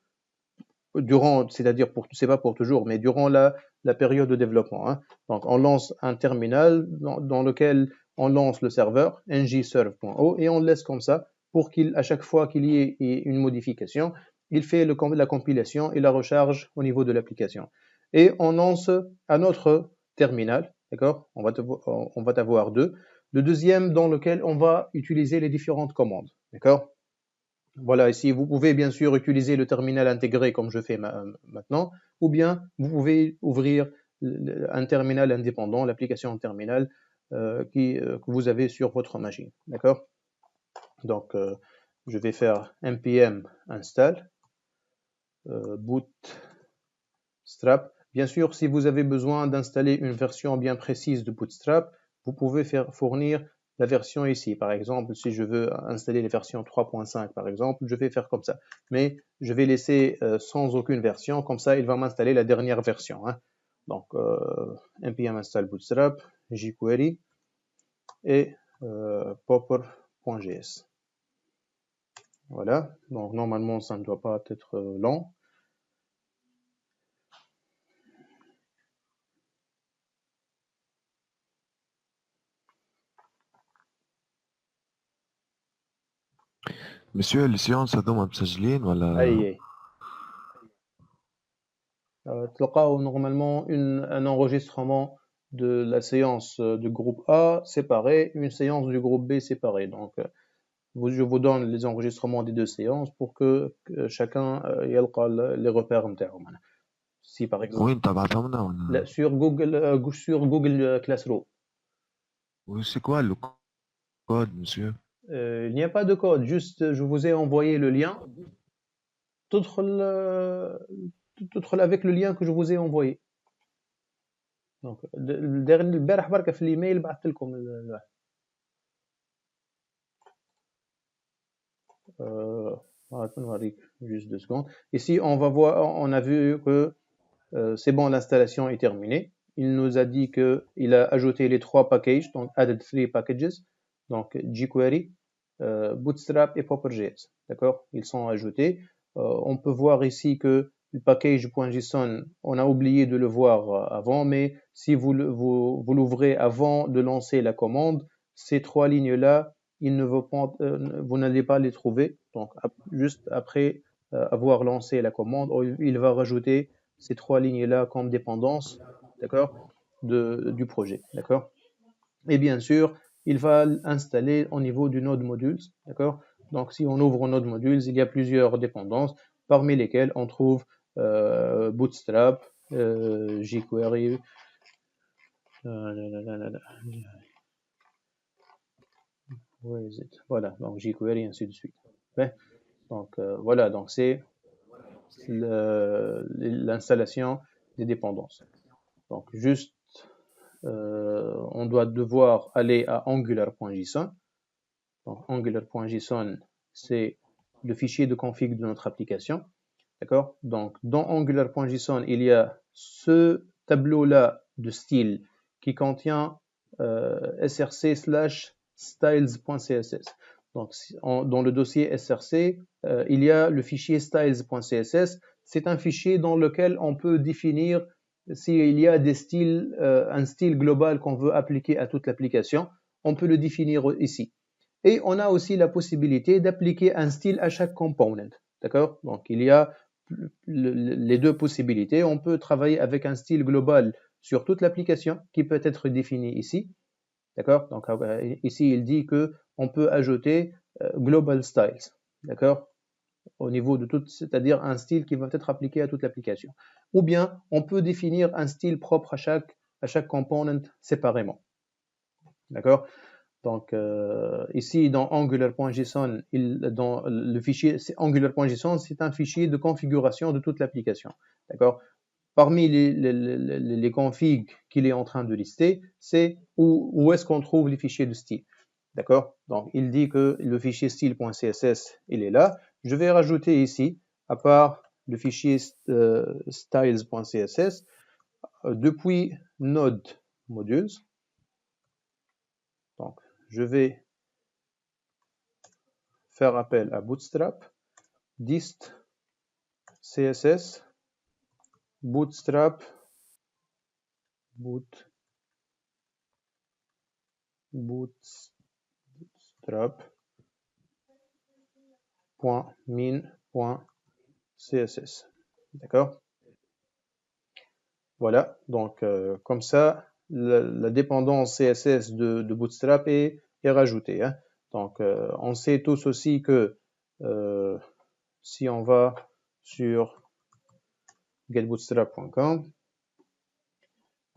A: c'est pas pour toujours, mais durant la période de développement, hein. Donc on lance un terminal dans lequel on lance le serveur ngserve.o et on le laisse comme ça pour qu'à chaque fois qu'il y ait une modification, il fait la compilation et la recharge au niveau de l'application. Et on lance un autre terminal, d'accord? On va avoir deux. Le deuxième dans lequel on va utiliser les différentes commandes, d'accord? Voilà, ici, vous pouvez bien sûr utiliser le terminal intégré comme je fais maintenant, ou bien vous pouvez ouvrir un terminal indépendant, l'application terminal que vous avez sur votre machine, d'accord? Donc, je vais faire npm install bootstrap. Bien sûr, si vous avez besoin d'installer une version bien précise de Bootstrap, vous pouvez fournir la version ici. Par exemple, si je veux installer les versions 3.5, par exemple, je vais faire comme ça. Mais je vais laisser sans aucune version, comme ça, il va m'installer la dernière version. Hein. Donc, npm install bootstrap, jQuery et popper.js. Voilà, donc normalement, ça ne doit pas être lent.
F: مسيو السيونس هذوما مسجلين ولا
A: أي تلقاو normalement un enregistrement de la séance du groupe A séparée, une séance du groupe B séparée. Donc, je vous donne les enregistrements des deux séances pour que chacun يلقى les repères نتاعو. Si par exemple
F: وين تبعتهم لنا ولا
A: sur Google Classroom.
F: Oui, c'est quoi le code, monsieur?
A: Il n'y a pas de code, juste je vous ai envoyé le lien. تدخل avec le lien que je vous ai envoyé. Donc البارح بركة في الايميل بعثت لكم juste 2 secondes. Ici on va voir, on a vu que c'est bon, l'installation est terminée. Il nous a dit que il a ajouté les 3 packages, donc added 3 packages, donc jQuery, Bootstrap et Popper.js. D'accord, ils sont ajoutés. On peut voir ici que le package.json, on a oublié de le voir avant, mais si vous l'ouvrez avant de lancer la commande, ces 3 lignes-là, vous n'allez pas les trouver. Donc, juste après avoir lancé la commande, il va rajouter ces 3 lignes-là comme dépendance, d'accord, du projet, d'accord. Et bien sûr, il va l'installer au niveau du node modules, d'accord. Donc, si on ouvre node modules, il y a plusieurs dépendances, parmi lesquelles on trouve Bootstrap, jQuery, voilà, donc jQuery, ainsi de suite. Okay. Donc, voilà, donc c'est l'installation des dépendances. Donc, juste, on doit devoir aller à angular.json. Donc, angular.json, c'est le fichier de config de notre application. D'accord? Donc, dans angular.json, il y a ce tableau-là de style qui contient src/styles.css. Donc, dans le dossier src, il y a le fichier styles.css. C'est un fichier dans lequel on peut définir s'il y a des styles, un style global qu'on veut appliquer à toute l'application. On peut le définir ici. Et on a aussi la possibilité d'appliquer un style à chaque component. D'accord? Donc, il y a les deux possibilités. On peut travailler avec un style global sur toute l'application qui peut être défini ici. D'accord? Donc, ici, il dit que on peut ajouter global styles. D'accord? Au niveau de tout, c'est-à-dire un style qui va être appliqué à toute l'application. Ou bien, on peut définir un style propre à chaque component séparément. D'accord? Donc, ici, dans angular.json, dans le fichier angular.json, c'est un fichier de configuration de toute l'application. D'accord? Parmi les configs qu'il est en train de lister, c'est où est-ce qu'on trouve les fichiers de style. D'accord? Donc, il dit que le fichier style.css, il est là. Je vais rajouter ici, à part le fichier styles.css, depuis node modules. Donc, je vais faire appel à Bootstrap, dist css, bootstrap, bootstrap.min.css. CSS. D'accord? Voilà, donc comme ça, la dépendance CSS de Bootstrap est rajoutée. Hein. Donc on sait tous aussi que si on va sur getbootstrap.com,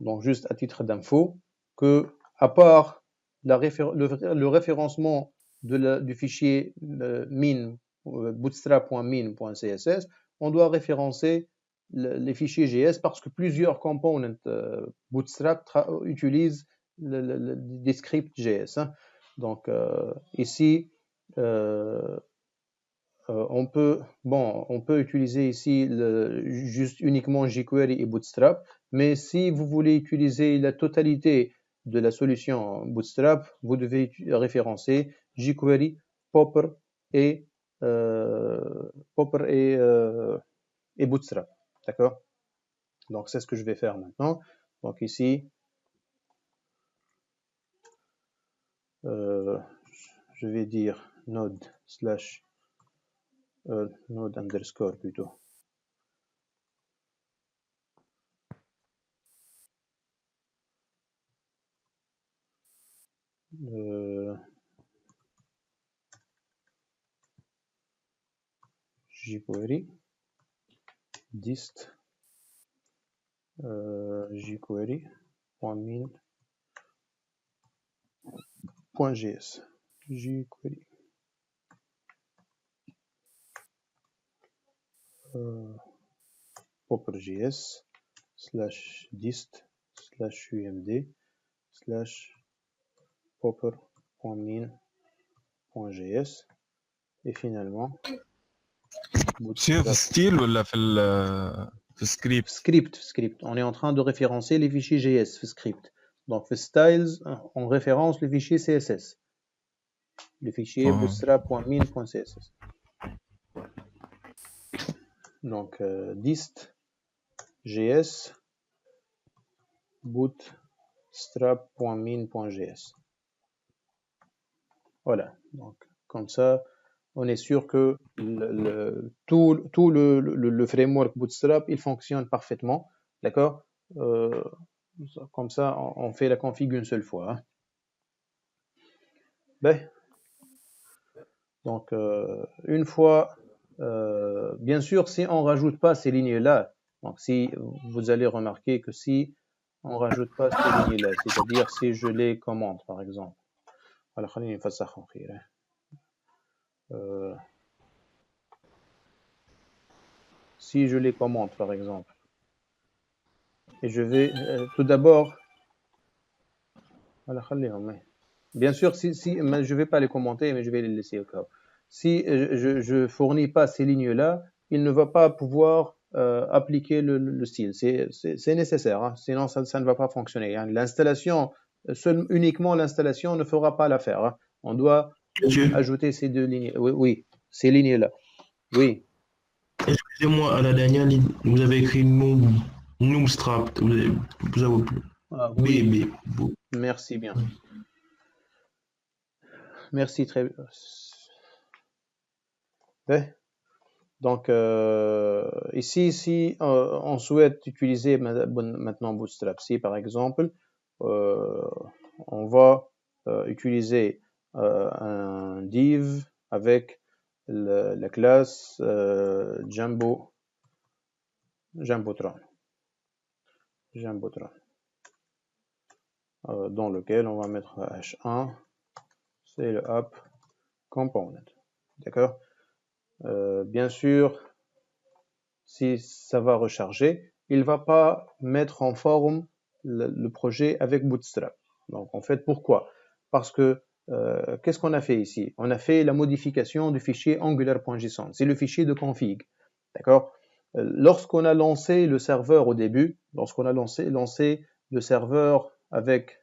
A: donc juste à titre d'info, que à part le référencement du fichier min, bootstrap.min.css, on doit référencer les fichiers GS parce que plusieurs components Bootstrap utilisent des scripts GS. Hein. Donc ici, on peut utiliser ici juste uniquement jQuery et Bootstrap, mais si vous voulez utiliser la totalité de la solution Bootstrap, vous devez référencer jQuery, Popper et Bootstrap. D'accord? Donc c'est ce que je vais faire maintenant. Donc ici, je vais dire node underscore plutôt. jQuery dist jQuery.min.js jQuery popper.js /dist /umd popper.min.js et finalement
G: C'est في style ولا في script?
A: Script. On est en train de référencer les fichiers GS, script. Donc, styles, on référence le fichier CSS. Le fichier bootstrap.min.css. Donc, dist gs bootstrap.min.js. Voilà. Donc, comme ça, on est sûr que tout le framework Bootstrap, il fonctionne parfaitement. D'accord? Comme ça, on fait la config une seule fois. Hein. Ben, donc, une fois, bien sûr, si on ne rajoute pas ces lignes-là, donc si vous allez remarquer que si on ne rajoute pas ces lignes-là, c'est-à-dire si je les commande, par exemple. Alors, si je les commente, par exemple, et je vais tout d'abord, bien sûr, si je ne vais pas les commenter, mais je vais les laisser au cas où. Si je ne fournis pas ces lignes-là, il ne va pas pouvoir appliquer le style. C'est nécessaire, hein, sinon ça ne va pas fonctionner. Hein. L'installation, uniquement l'installation ne fera pas l'affaire. Hein. On doit ajouter ces deux lignes. Oui, ces lignes-là. Oui.
H: Excusez-moi, à la dernière ligne, vous avez écrit Noobstrap. Vous avez
A: oui. Merci bien. Merci très bien. Donc, ici, si on souhaite utiliser maintenant Bootstrap, si par exemple, on va utiliser un div avec la classe Jumbotron, dans lequel on va mettre h1, c'est le app component. D'accord? Bien sûr, si ça va recharger, il ne va pas mettre en forme le projet avec Bootstrap. Donc, en fait, pourquoi? Parce que, qu'est-ce qu'on a fait ici? On a fait la modification du fichier angular.json. C'est le fichier de config. D'accord? Lorsqu'on a lancé le serveur au début, lorsqu'on a lancé le serveur avec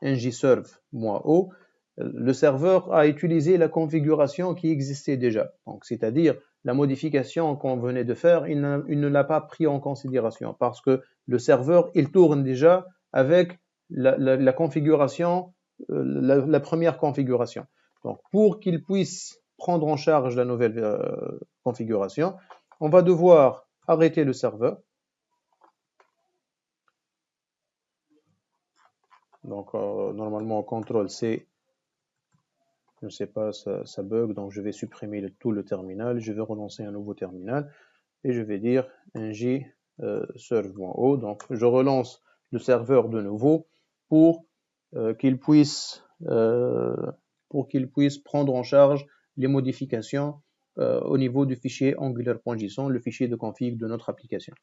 A: ngserve-o, le serveur a utilisé la configuration qui existait déjà. Donc, c'est-à-dire la modification qu'on venait de faire, il ne l'a pas pris en considération parce que le serveur, il tourne déjà avec la configuration, la première configuration. Donc, pour qu'il puisse prendre en charge la nouvelle configuration, on va devoir arrêter le serveur. Donc, normalement, CTRL-C, je ne sais pas, ça bug, donc je vais supprimer tout le terminal. Je vais relancer un nouveau terminal et je vais dire ng serve.o. Donc, je relance le serveur de nouveau pour qu'il puisse prendre en charge les modifications au niveau du fichier angular.json, le fichier de config de notre application.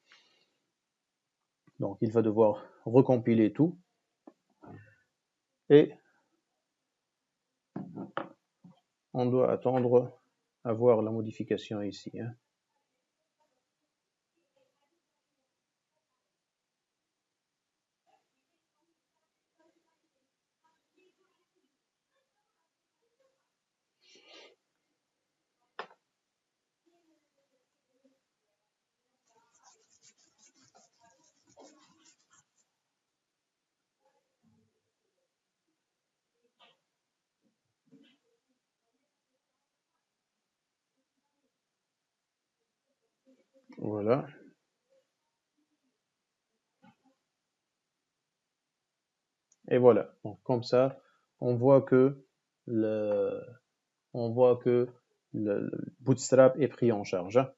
A: Donc, il va devoir recompiler tout. Et on doit attendre à voir la modification ici. Hein. Voilà. Et voilà. Donc, comme ça, on voit que le Bootstrap est pris en charge. Hein.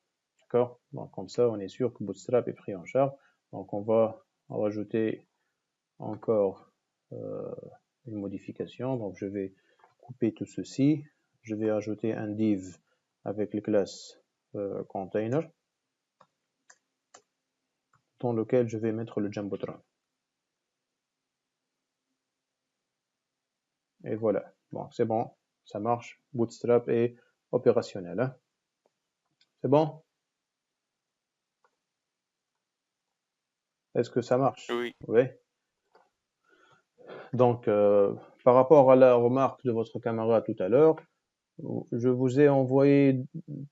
A: D'accord? Donc, comme ça, on est sûr que Bootstrap est pris en charge. Donc, on va rajouter encore une modification. Donc, je vais couper tout ceci. Je vais ajouter un div avec les classes container dans lequel je vais mettre le Jumbotron. Et voilà. Bon, c'est bon. Ça marche. Bootstrap est opérationnel. Hein. C'est bon? Est-ce que ça marche?
D: Oui.
A: Oui. Donc, par rapport à la remarque de votre camarade tout à l'heure, je vous ai envoyé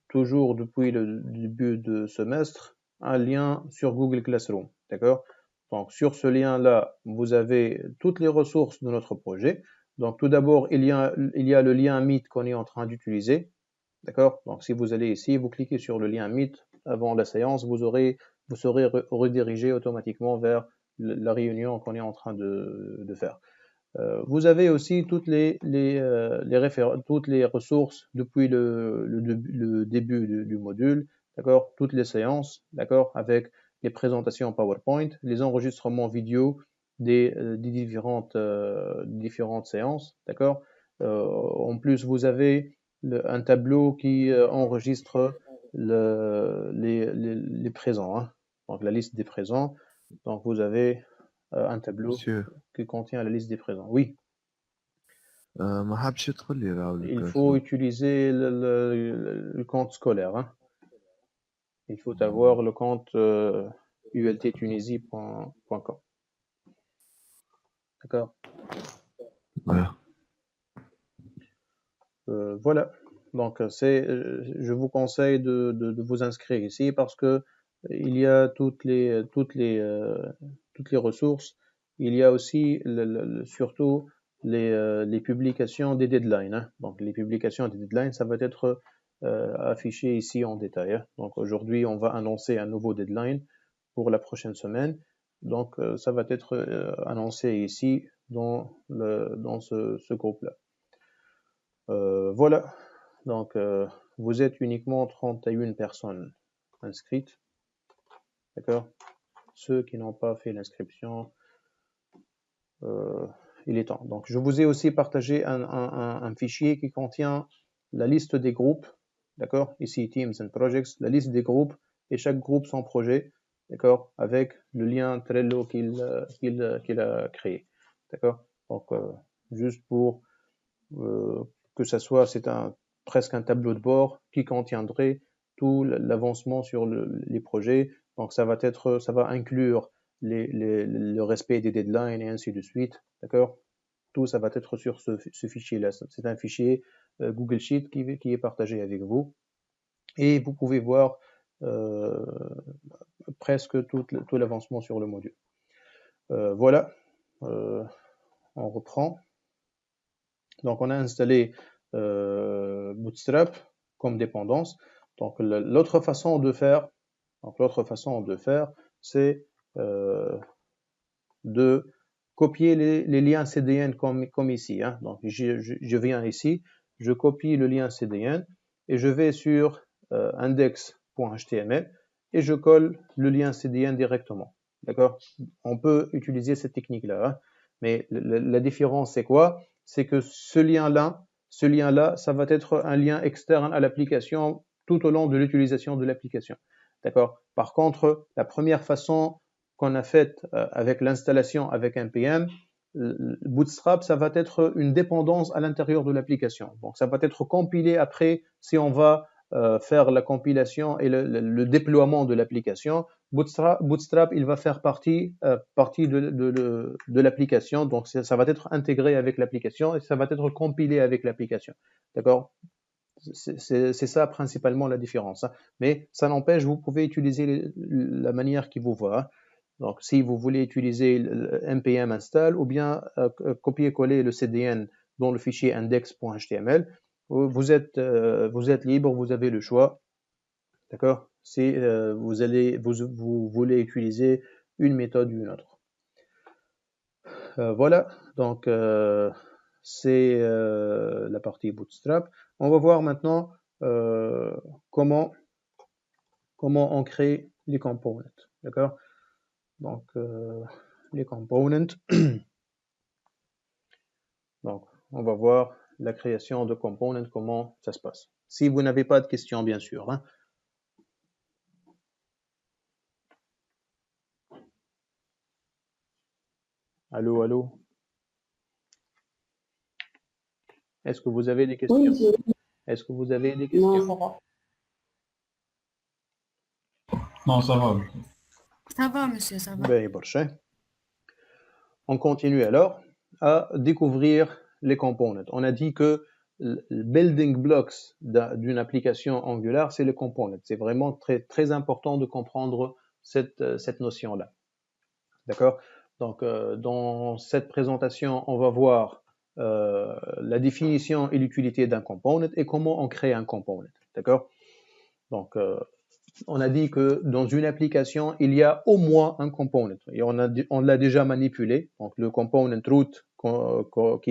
A: toujours depuis le début de semestre un lien sur Google Classroom. D'accord? Donc, sur ce lien-là, vous avez toutes les ressources de notre projet. Donc, tout d'abord, il y a le lien Meet qu'on est en train d'utiliser. D'accord? Donc, si vous allez ici, vous cliquez sur le lien Meet avant la séance, vous serez redirigé automatiquement vers la réunion qu'on est en train de faire. Vous avez aussi toutes les ressources depuis le début du module, d'accord? Toutes les séances, d'accord? Avec les présentations PowerPoint, les enregistrements vidéo des différentes séances, d'accord? En plus, vous avez un tableau qui enregistre les présents, hein? Donc la liste des présents. Donc vous avez un tableau
F: Monsieur,
A: qui contient la liste des présents. Oui,
F: ما حابش يدخل لي راهو
A: il faut utiliser le compte scolaire. Hein. Il faut avoir le compte ulttunisie.com. D'accord.
F: Ouais.
A: Voilà. Donc, je vous conseille de vous inscrire ici parce que il y a toutes les ressources. Il y a aussi surtout les publications des deadlines. Hein. Donc, les publications des deadlines, ça va être affiché ici en détail. Hein. Donc, aujourd'hui, on va annoncer un nouveau deadline pour la prochaine semaine. Donc, ça va être annoncé ici dans ce groupe-là. Voilà. Donc, vous êtes uniquement 31 personnes inscrites. D'accord? Ceux qui n'ont pas fait l'inscription, il est temps. Donc, je vous ai aussi partagé un fichier qui contient la liste des groupes. D'accord? Ici, Teams and Projects, la liste des groupes et chaque groupe son projet. D'accord? Avec le lien Trello qu'il a créé. D'accord? Donc, juste pour que ça soit, presque un tableau de bord qui contiendrait tout l'avancement sur les projets. Donc, ça va inclure le respect des deadlines et ainsi de suite. D'accord? Tout ça va être sur ce fichier-là. C'est un fichier Google Sheet qui est partagé avec vous. Et vous pouvez voir presque tout l'avancement sur le module. Voilà. On reprend. Donc, on a installé Bootstrap comme dépendance. Donc l'autre façon de faire, c'est de copier les liens CDN comme ici. Hein. Donc je viens ici, je copie le lien CDN et je vais sur index.html et je colle le lien CDN directement. D'accord? On peut utiliser cette technique-là. Hein. Mais la différence, c'est quoi? C'est que ce lien-là, ça va être un lien externe à l'application tout au long de l'utilisation de l'application. D'accord? Par contre, la première façon qu'on a faite avec l'installation avec NPM, Bootstrap, ça va être une dépendance à l'intérieur de l'application. Donc, ça va être compilé après si on va faire la compilation et le déploiement de l'application. Bootstrap, il va faire partie de l'application. Donc, ça va être intégré avec l'application et ça va être compilé avec l'application. D'accord? C'est ça principalement la différence. Hein. Mais ça n'empêche, vous pouvez utiliser la manière qui vous va. Hein. Donc, si vous voulez utiliser le npm install ou bien copier-coller le CDN dans le fichier index.html, vous êtes libre, vous avez le choix. D'accord? Si vous voulez utiliser une méthode ou une autre. Voilà, donc c'est la partie Bootstrap. On va voir maintenant comment on crée les components. D'accord? Donc, les components. Donc, on va voir la création de components, comment ça se passe. Si vous n'avez pas de questions, bien sûr. Hein. Allô, allô? Est-ce que vous avez des questions?
I: Oui,
A: Est-ce que vous avez des questions?
I: non, ça va.
E: Non, ça va.
I: Ça va, monsieur, ça va.
A: Ben, parfait. On continue alors à découvrir les components. On a dit que le building blocks d'une application Angular, c'est les components. C'est vraiment très, très important de comprendre cette notion-là. D'accord? Donc, dans cette présentation, on va voir la définition et l'utilité d'un component et comment on crée un component. D'accord? Donc, on a dit que dans une application, il y a au moins un component. Et on l'a déjà manipulé. Donc, le component root qui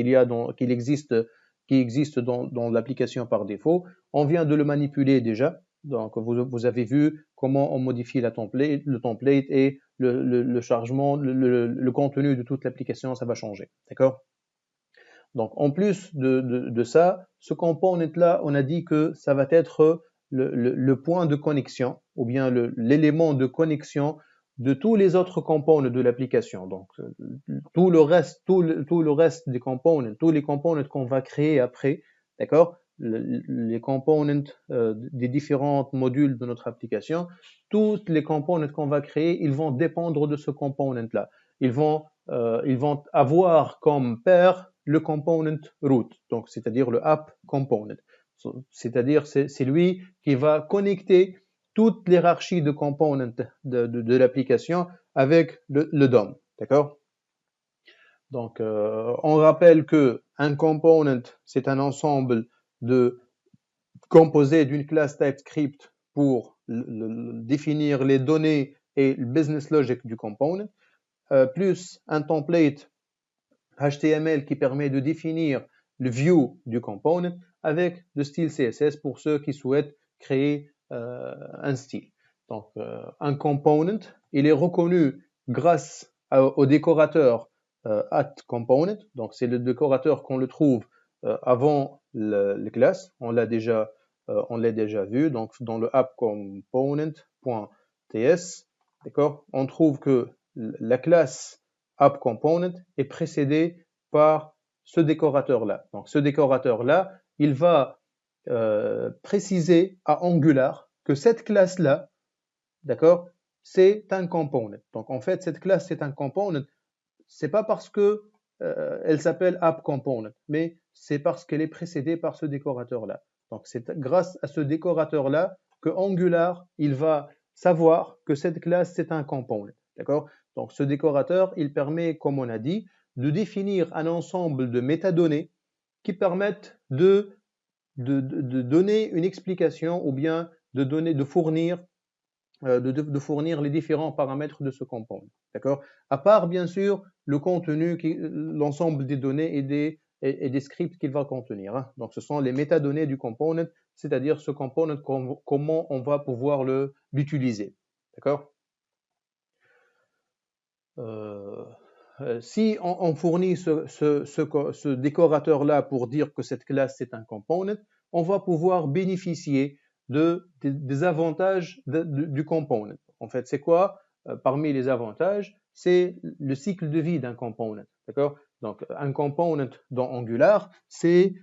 A: existe dans l'application par défaut, on vient de le manipuler déjà. Donc, vous avez vu comment on modifie le template et le chargement, le contenu de toute l'application, ça va changer. D'accord? Donc, en plus de ça, ce component-là, on a dit que ça va être le point de connexion ou bien l'élément de connexion de tous les autres components de l'application. Donc, tout le reste des components, tous les components qu'on va créer après, d'accord, les components des différents modules de notre application, tous les components qu'on va créer, ils vont dépendre de ce component-là. Ils vont avoir comme paire le component root, donc c'est-à-dire le app component. C'est-à-dire c'est lui qui va connecter toute l'hierarchie de components de l'application avec le DOM, d'accord? Donc, on rappelle que un component, c'est un ensemble composé d'une classe TypeScript pour définir les données et le business logic du component, plus un template HTML qui permet de définir le view du component avec le style CSS pour ceux qui souhaitent créer un style. Donc, un component, il est reconnu grâce au décorateur @component. Donc, c'est le décorateur qu'on le trouve avant les classes. On l'a déjà vu. Donc, dans le appComponent.ts, d'accord, on trouve que la classe appComponent est précédée par ce décorateur-là. Donc, ce décorateur-là, il va préciser à Angular que cette classe-là, d'accord, c'est un component. Donc, en fait, cette classe, c'est un component. C'est pas parce que elle s'appelle appComponent, mais c'est parce qu'elle est précédée par ce décorateur-là. Donc, c'est grâce à ce décorateur-là que Angular, il va savoir que cette classe, c'est un component. D'accord? Donc, ce décorateur, il permet, comme on a dit, de définir un ensemble de métadonnées qui permettent de donner une explication ou bien de fournir les différents paramètres de ce component. D'accord? À part, bien sûr, le contenu, l'ensemble des données et des scripts qu'il va contenir. Hein. Donc, ce sont les métadonnées du component, c'est-à-dire ce component, comment on va pouvoir l'utiliser. D'accord? Si on fournit ce décorateur-là pour dire que cette classe c'est un component, on va pouvoir bénéficier des avantages du component. En fait, c'est quoi? Parmi les avantages, c'est le cycle de vie d'un component. D'accord? Donc, un component dans Angular, il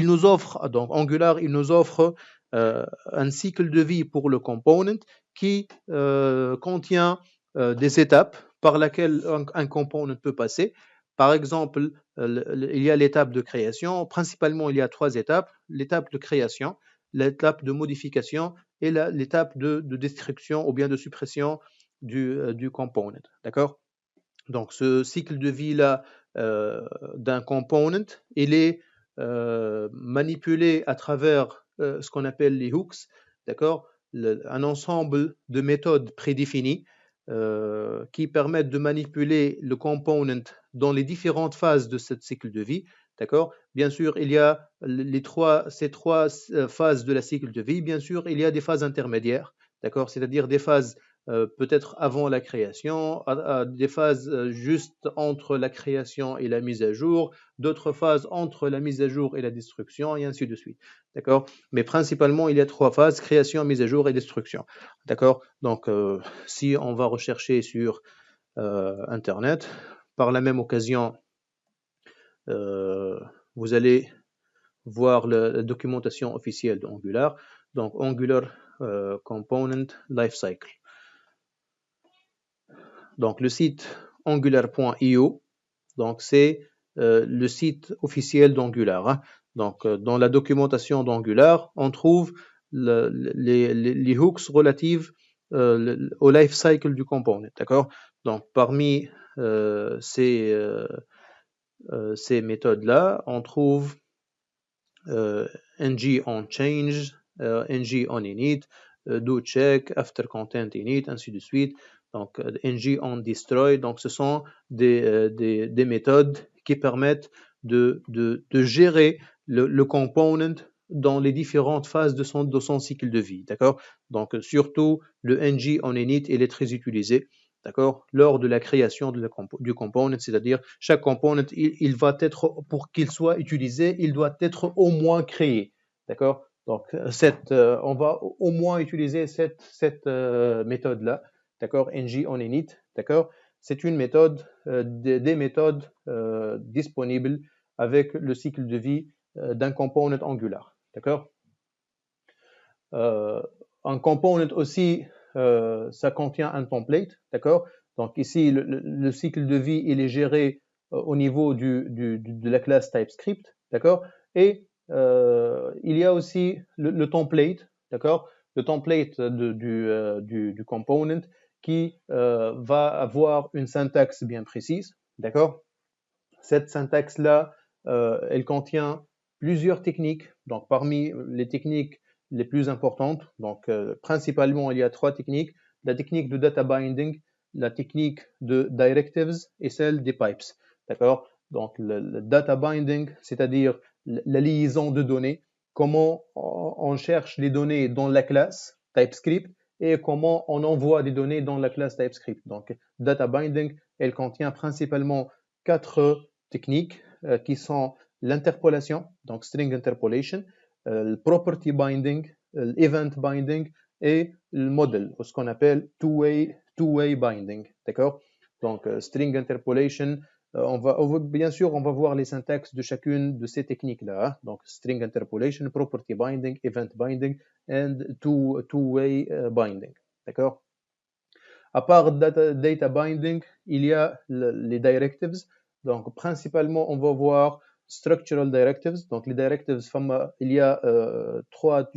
A: nous offre, donc Angular, il nous offre un cycle de vie pour le component qui contient des étapes par lesquelles un component peut passer. Par exemple, il y a l'étape de création. Principalement, il y a 3 étapes. L'étape de création, l'étape de modification et l'étape de destruction ou bien de suppression du component. D'accord? Donc, ce cycle de vie-là d'un component, il est manipulé à travers ce qu'on appelle les hooks, d'accord? Un ensemble de méthodes prédéfinies qui permettent de manipuler le component dans les différentes phases de ce cycle de vie. D'accord? Bien sûr, il y a ces trois phases de la cycle de vie. Bien sûr, il y a des phases intermédiaires. D'accord? C'est-à-dire des phases peut-être avant la création, des phases juste entre la création et la mise à jour, d'autres phases entre la mise à jour et la destruction, et ainsi de suite. D'accord? Mais principalement, il y a 3 phases, création, mise à jour et destruction. D'accord? Donc, si on va rechercher sur Internet, par la même occasion, vous allez voir la documentation officielle d'Angular. Donc, Angular Component Lifecycle. Donc, le site angular.io, donc c'est le site officiel d'Angular. Hein. Donc, dans la documentation d'Angular, on trouve les hooks relatives au life cycle du component. D'accord? Donc, parmi ces méthodes-là, on trouve ng on change, ng on init, do check, after content init, ainsi de suite. Donc, ng on destroy. Donc, ce sont des méthodes qui permettent de gérer le component dans les différentes phases de son cycle de vie. D'accord? Donc, surtout, le ng on init, il est très utilisé. D'accord? Lors de la création du component, c'est-à-dire chaque component, il va être, pour qu'il soit utilisé, il doit être au moins créé. D'accord? Donc, on va au moins utiliser cette méthode-là. D'accord? ng on init. D'accord? C'est une méthode, des méthodes disponibles avec le cycle de vie d'un component Angular. D'accord? Un component aussi, ça contient un template, d'accord? Donc ici, le cycle de vie, il est géré au niveau de la classe TypeScript, d'accord? Et il y a aussi le template, d'accord? Le template du component qui va avoir une syntaxe bien précise, d'accord? Cette syntaxe-là, elle contient plusieurs techniques. Donc parmi les techniques les plus importantes. Donc, principalement, il y a 3 techniques. La technique de data binding, la technique de directives et celle des pipes. D'accord? Donc, le data binding, c'est-à-dire la liaison de données, comment on cherche les données dans la classe TypeScript et comment on envoie des données dans la classe TypeScript. Donc, data binding, elle contient principalement 4 techniques qui sont l'interpolation, donc string interpolation, le property binding, l'event binding et le model, ce qu'on appelle two-way binding. D'accord? Donc, string interpolation, bien sûr, on va voir les syntaxes de chacune de ces techniques-là. Hein? Donc, string interpolation, property binding, event binding and two-way binding. D'accord? À part data binding, il y a les directives. Donc, principalement, on va voir structural directives. Donc, les directives, il y a 3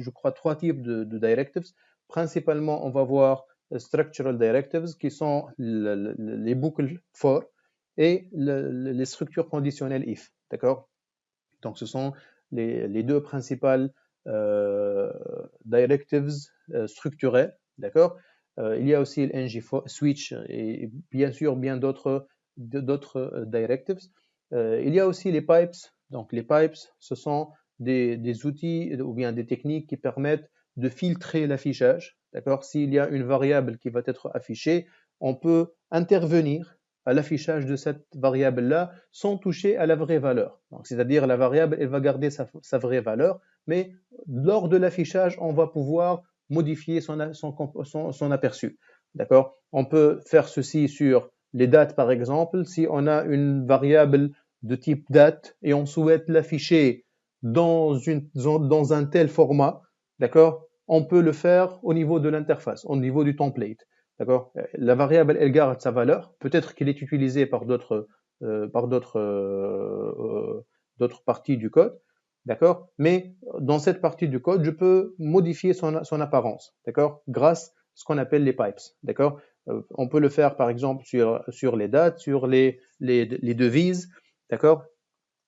A: types de directives. Principalement, on va voir structural directives qui sont les boucles for et les structures conditionnelles if. D'accord? Donc, ce sont les 2 principales directives structurées, d'accord. Il y a aussi le ng switch et bien sûr bien d'autres directives. Il y a aussi les pipes. Donc les pipes, ce sont des outils ou bien des techniques qui permettent de filtrer l'affichage, d'accord. S'il y a une variable qui va être affichée, on peut intervenir à l'affichage de cette variable-là sans toucher à la vraie valeur. Donc, c'est-à-dire la variable, elle va garder sa vraie valeur, mais lors de l'affichage, on va pouvoir modifier son aperçu. D'accord? On peut faire ceci sur les dates, par exemple. Si on a une variable de type date et on souhaite l'afficher dans un tel format, d'accord? On peut le faire au niveau de l'interface, au niveau du template. D'accord? La variable, elle garde sa valeur. Peut-être qu'elle est utilisée par d'autres parties du code. D'accord? Mais dans cette partie du code, je peux modifier son apparence. D'accord? Grâce à ce qu'on appelle les pipes. D'accord? On peut le faire, par exemple, sur les dates, sur les devises. D'accord?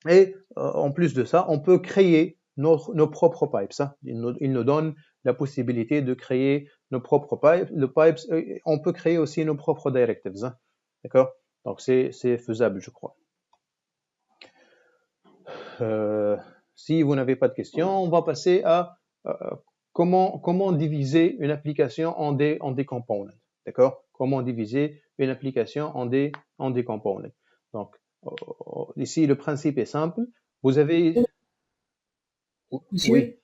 A: Et en plus de ça, on peut créer nos propres pipes. Hein. Il nous donne la possibilité de créer nos propres pipes. On peut créer aussi nos propres directives. Hein. D'accord? Donc, c'est faisable, je crois. Si vous n'avez pas de questions, on va passer à comment diviser une application en des components. D'accord? Comment diviser une application en des components. Donc, ici, le principe est simple. Vous avez...
I: Monsieur,
A: oui.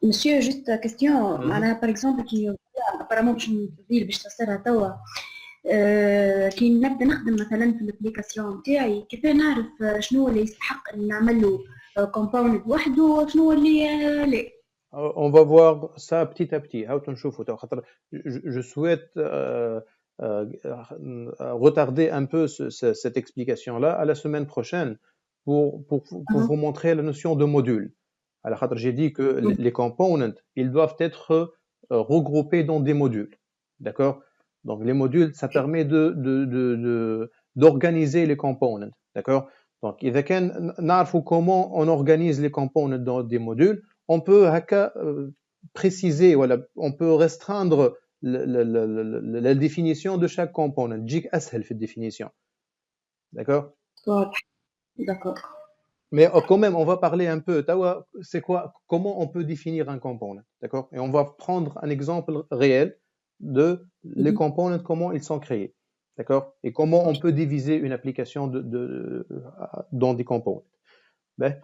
I: Monsieur, juste question. معناها par exemple كي apparemment باش نفضيل باش تصيرها توا كي نبدا نخدم مثلا في الابليكاسيون نتاعي كيف نعرف شنو اللي يستحق نعمل له كومباوند وحده وشنو اللي لا.
A: On va voir ça petit à petit. Je souhaite retarder un peu cette explication-là à la semaine prochaine pour vous montrer la notion de module. Alors, j'ai dit que les components, ils doivent être regroupés dans des modules. D'accord? Donc, les modules, ça permet d'organiser les components. D'accord? Donc, إذا كان نعرفوا comment on organise les components dans des modules, on peut préciser, voilà, on peut restreindre la définition de chaque component. تجيك أسهل في الديفينيtion. D'accord?
I: D'accord.
A: Mais quand même, on va parler un peu. C'est quoi? Comment on peut définir un component? D'accord? Et on va prendre un exemple réel de les components, comment ils sont créés. D'accord? Et comment on peut diviser une application dans des components. Ben,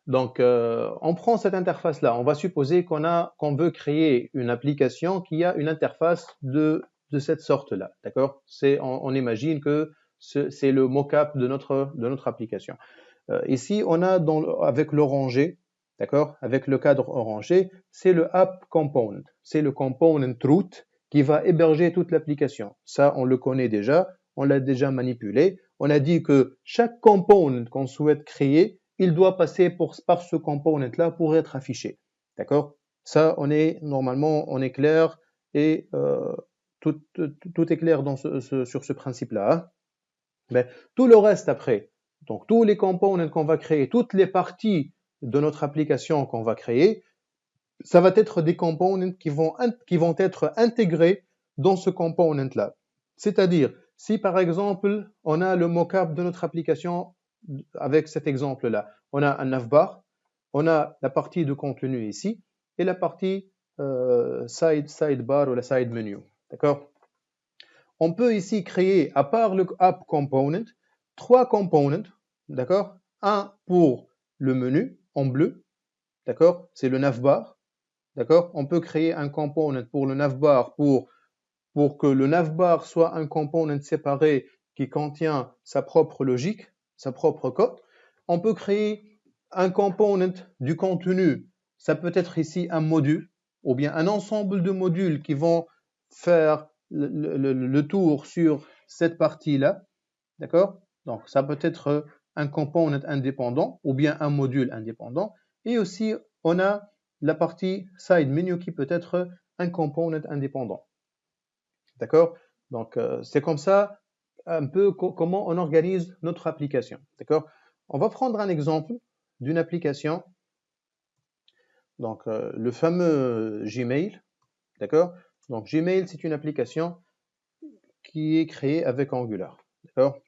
A: donc, on prend cette interface-là. On va supposer qu'on veut créer une application qui a une interface de cette sorte-là. D'accord? On imagine que c'est le mock-up de notre application. Ici, on a avec l'orangé, d'accord? Avec le cadre orangé, c'est le app component. C'est le component root qui va héberger toute l'application. Ça, on le connaît déjà. On l'a déjà manipulé. On a dit que chaque component qu'on souhaite créer, il doit passer par ce component-là pour être affiché. D'accord? Ça, normalement, on est clair et tout est clair sur ce principe-là. Hein? Mais tout le reste après, donc tous les components qu'on va créer, toutes les parties de notre application qu'on va créer, ça va être des components qui vont être intégrés dans ce component-là. C'est-à-dire, si par exemple, on a le mock-up de notre application avec cet exemple-là, on a un navbar, on a la partie de contenu ici et la partie sidebar ou la side menu. D'accord? On peut ici créer, à part le app component, 3 components, d'accord? Un pour le menu en bleu, d'accord? C'est le navbar, d'accord? On peut créer un component pour le navbar pour que le navbar soit un component séparé qui contient sa propre logique, sa propre code. On peut créer un component du contenu, ça peut être ici un module, ou bien un ensemble de modules qui vont faire le tour sur cette partie-là, d'accord? Donc, ça peut être un component indépendant ou bien un module indépendant. Et aussi, on a la partie side menu qui peut être un component indépendant. D'accord? Donc, c'est comme ça un peu comment on organise notre application. D'accord? On va prendre un exemple d'une application Donc, le fameux Gmail, d'accord? Donc, Gmail, c'est une application qui est créée avec Angular, d'accord?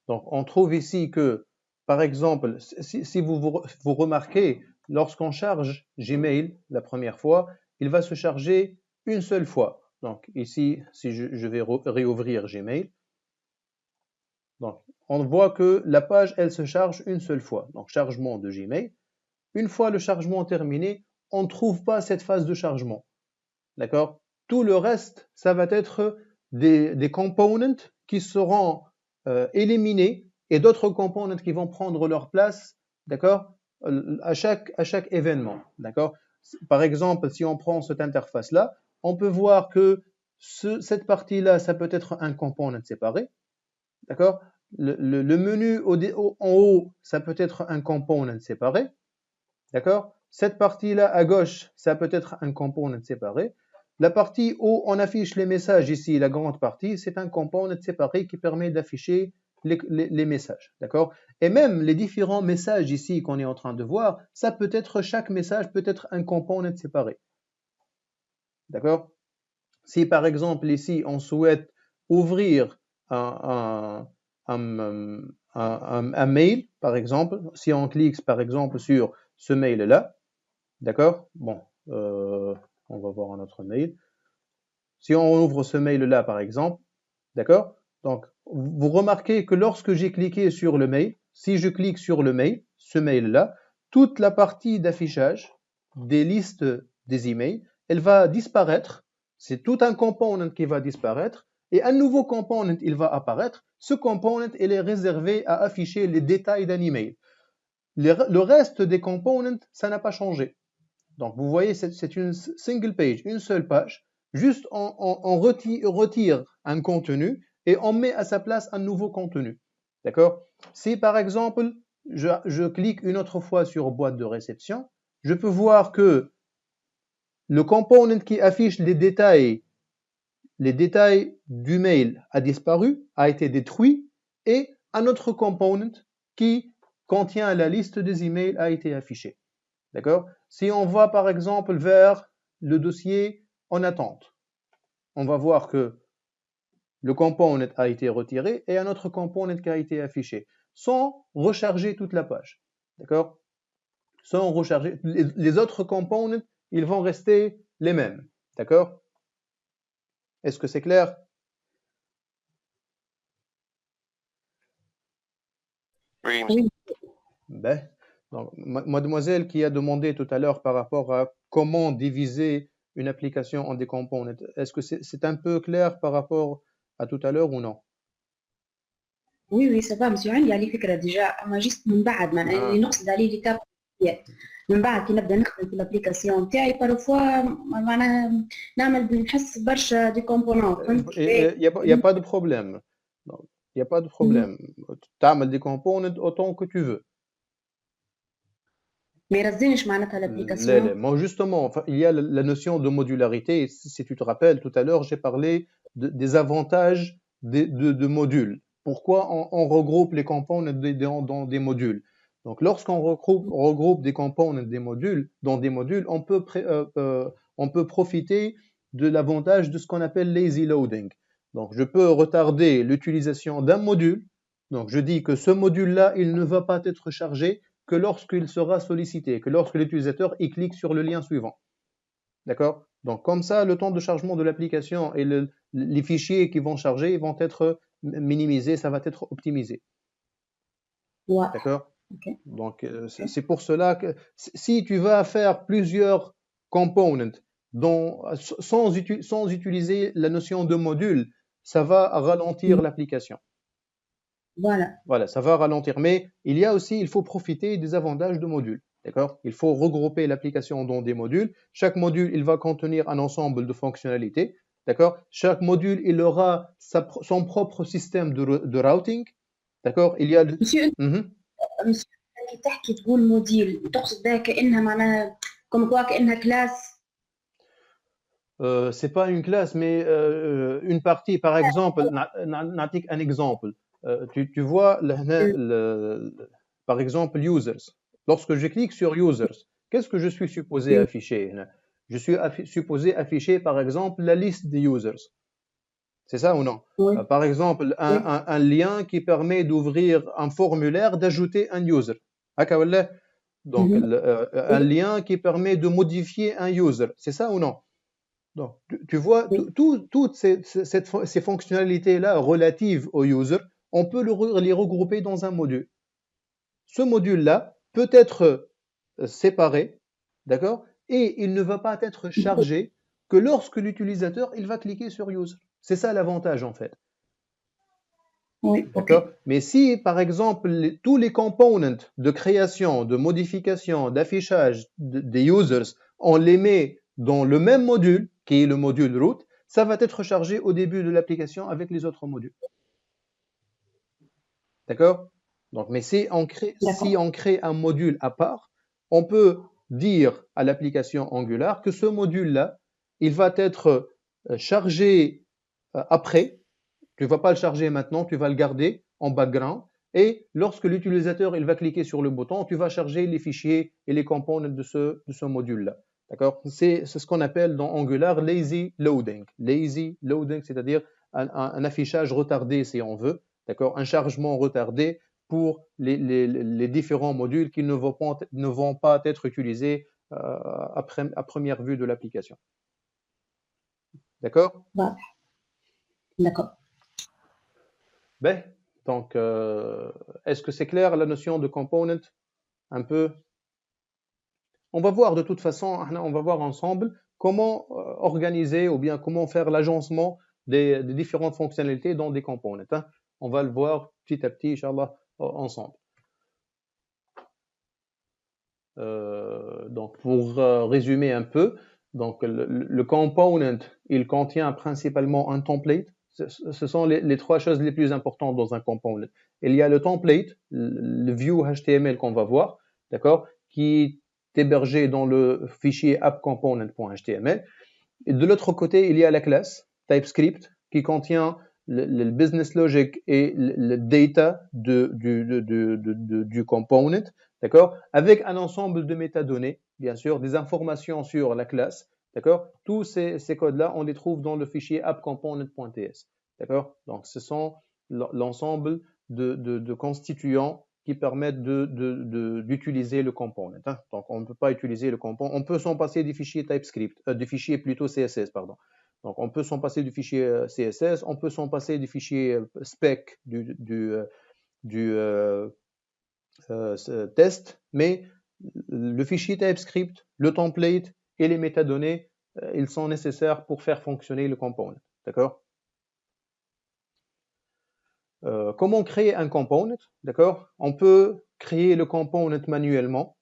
A: Donc, on trouve ici que, par exemple, si vous remarquez, lorsqu'on charge Gmail la première fois, il va se charger une seule fois. Donc, ici, si je vais réouvrir Gmail, donc, on voit que la page, elle se charge une seule fois. Donc, chargement de Gmail. Une fois le chargement terminé, on ne trouve pas cette phase de chargement. D'accord? Tout le reste, ça va être des components qui seront éliminés et d'autres components qui vont prendre leur place, d'accord? À chaque événement, d'accord? Par exemple, si on prend cette interface-là, on peut voir que cette partie-là, ça peut être un component séparé, d'accord? Le menu en haut, ça peut être un component séparé. D'accord? Cette partie-là à gauche, ça peut être un component séparé. La partie où on affiche les messages ici, la grande partie, c'est un component séparé qui permet d'afficher les messages. D'accord? Et même les différents messages ici qu'on est en train de voir, ça peut être, chaque message peut être un component séparé. D'accord? Si par exemple ici, on souhaite ouvrir un mail, par exemple, si on clique par exemple sur ce mail-là, d'accord? Bon, on va voir un autre mail. Si on ouvre ce mail-là, par exemple, d'accord? Donc, vous remarquez que lorsque j'ai cliqué sur le mail, si je clique sur le mail, ce mail-là, toute la partie d'affichage des listes des emails, elle va disparaître. C'est tout un component qui va disparaître et un nouveau component, il va apparaître. Ce component, il est réservé à afficher les détails d'un email. Le reste des components, ça n'a pas changé. Donc, vous voyez, c'est une single page, une seule page. Juste, on retire un contenu et on met à sa place un nouveau contenu. D'accord? Si, par exemple, je clique une autre fois sur boîte de réception, je peux voir que le component qui affiche les détails du mail a disparu, a été détruit, et un autre component qui contient la liste des emails a été affiché. D'accord? Si on va par exemple vers le dossier en attente, on va voir que le component a été retiré et un autre component qui a été affiché, sans recharger toute la page. D'accord? Sans recharger. Les autres components, ils vont rester les mêmes. D'accord? Est-ce que c'est clair?
D: Oui,
C: Oui.
A: Ben, donc, mademoiselle qui a demandé tout à l'heure par rapport à comment diviser une application en des components, est-ce que c'est un peu clair par rapport à tout à l'heure ou non?
I: وي وي سافا مسيو عندي عليه فكره ديجا اما جيست من بعد معناها اللي نقصد عليه اللي تاب من بعد كي نبدا نخدم في الابليكاسيون تاعي بارفوا معناها نعمل نحس برشا دي كومبونون فهمت
A: Il y a pas de problème. Non, il y a pas de problème. تعمل des components autant que tu veux.
I: ما يرزنش معناتها
A: Là,
I: الابليكاسيون
A: moi justement, enfin, il y a la notion de modularité. Si tu te rappelles, tout à l'heure, j'ai parlé des avantages de modules. Pourquoi on regroupe les components dans des modules? Donc, lorsqu'on regroupe des components dans des modules, on peut profiter de l'avantage de ce qu'on appelle lazy loading. Donc, je peux retarder l'utilisation d'un module. Donc, je dis que ce module-là, il ne va pas être chargé que lorsqu'il sera sollicité, que lorsque l'utilisateur y clique sur le lien suivant. D'accord? Donc, comme ça, le temps de chargement de l'application et les fichiers qui vont charger ils vont être minimisés, ça va être optimisé.
I: Ouais.
A: D'accord?
I: Okay.
A: Donc, c'est pour cela que si tu vas faire plusieurs components sans utiliser la notion de module, ça va ralentir l'application. Voilà, ça va ralentir. Mais il faut profiter des avantages de modules. D'accord? Il faut regrouper l'application dans des modules. Chaque module, il va contenir un ensemble de fonctionnalités. D'accord? Chaque module, il aura son propre système de routing. D'accord? Il y a...
I: Monsieur, كي تحكي تقول موديل تقصد بها كأنها معناها كأنها كلاس
A: c'est pas une classe, mais une partie, par exemple, نعطيك un exemple. Tu vois, par exemple, users. Lorsque je clique sur users, qu'est-ce que je suis supposé afficher? Je suis supposé afficher, par exemple, la liste des users. C'est ça ou non?
I: Oui.
A: Par exemple, un lien qui permet d'ouvrir un formulaire, d'ajouter un user. Donc, un lien qui permet de modifier un user. C'est ça ou non? Donc, tu vois, toutes ces fonctionnalités-là relatives au user, on peut les regrouper dans un module. Ce module-là peut être séparé, d'accord? Et il ne va pas être chargé que lorsque l'utilisateur il va cliquer sur user. C'est ça l'avantage en fait.
I: Oui,
A: d'accord. Mais si par exemple tous les components de création, de modification, d'affichage des users, on les met dans le même module, qui est le module root, ça va être chargé au début de l'application avec les autres modules. D'accord? Donc, mais si on crée un module à part, on peut dire à l'application Angular que ce module-là, il va être chargé après. Tu ne vas pas le charger maintenant, tu vas le garder en background. Et lorsque l'utilisateur il va cliquer sur le bouton, tu vas charger les fichiers et les components de ce module-là. D'accord? C'est ce qu'on appelle dans Angular lazy loading. Lazy loading, c'est-à-dire un affichage retardé si on veut. D'accord? Un chargement retardé pour les différents modules qui ne vont pas être utilisés à première vue de l'application. D'accord?
I: D'accord.
A: Ben, donc, est-ce que c'est clair la notion de component? Un peu. On va voir de toute façon, on va voir ensemble comment organiser ou bien comment faire l'agencement des différentes fonctionnalités dans des components. Hein. On va le voir petit à petit, Inch'Allah, ensemble. Donc, pour résumer un peu, donc le component, il contient principalement un template. Ce sont les trois choses les plus importantes dans un component. Il y a le template, le view HTML qu'on va voir, d'accord, qui est hébergé dans le fichier appcomponent.html. Et de l'autre côté, il y a la classe TypeScript qui contient le business logic et le data du component, d'accord, avec un ensemble de métadonnées, bien sûr, des informations sur la classe, d'accord. Tous ces codes-là, on les trouve dans le fichier appcomponent.ts, d'accord. Donc, ce sont l'ensemble de constituants qui permettent d'utiliser le component. Hein. Donc, on ne peut pas utiliser le component. On peut s'en passer des fichiers TypeScript, des fichiers plutôt CSS, pardon. Donc, on peut s'en passer du fichier CSS, on peut s'en passer du fichier spec du test, mais le fichier TypeScript, le template et les métadonnées, ils sont nécessaires pour faire fonctionner le component. D'accord? Comment créer un component? D'accord? On peut créer le component manuellement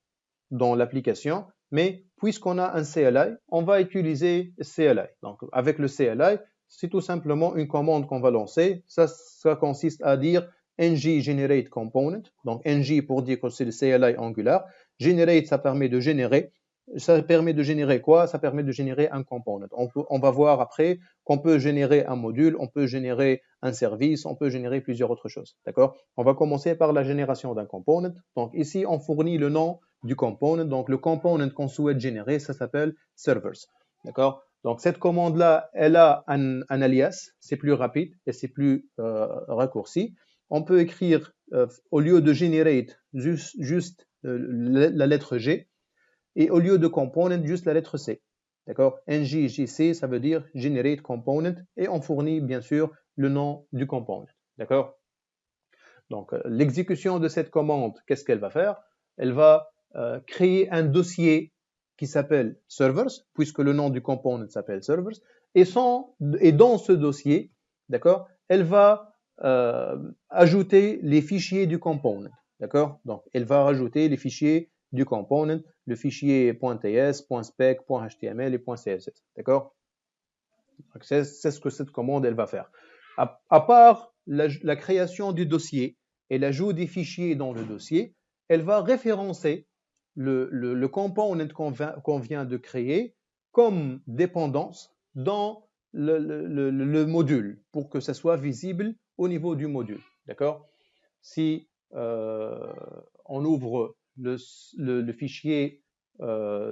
A: dans l'application, mais puisqu'on a un CLI, on va utiliser CLI. Donc, avec le CLI, c'est tout simplement une commande qu'on va lancer. Ça consiste à dire ng generate component. Donc, ng pour dire que c'est le CLI Angular. Generate, ça permet de générer. Ça permet de générer quoi? Ça permet de générer un component. On va voir après qu'on peut générer un module, on peut générer un service, on peut générer plusieurs autres choses. D'accord? On va commencer par la génération d'un component. Donc, ici, on fournit le nom du component. Donc, le component qu'on souhaite générer, ça s'appelle servers. D'accord? Donc, cette commande-là, elle a un alias. C'est plus rapide et c'est plus raccourci. On peut écrire, au lieu de generate, juste la lettre G. Et au lieu de component, juste la lettre C. D'accord? NGJC, ça veut dire generate component. Et on fournit, bien sûr, le nom du component. D'accord? Donc, l'exécution de cette commande, qu'est-ce qu'elle va faire? Elle va créer un dossier qui s'appelle servers, puisque le nom du component s'appelle servers. Et dans ce dossier, d'accord, elle va ajouter les fichiers du component. D'accord? Donc, elle va rajouter les fichiers du component, le fichier .ts, .spec, .html et .css. D'accord? C'est ce que cette commande elle va faire. À part la création du dossier et l'ajout des fichiers dans le dossier, elle va référencer le component qu'on vient de créer comme dépendance dans le module pour que ça soit visible au niveau du module. D'accord? Si on ouvre le fichier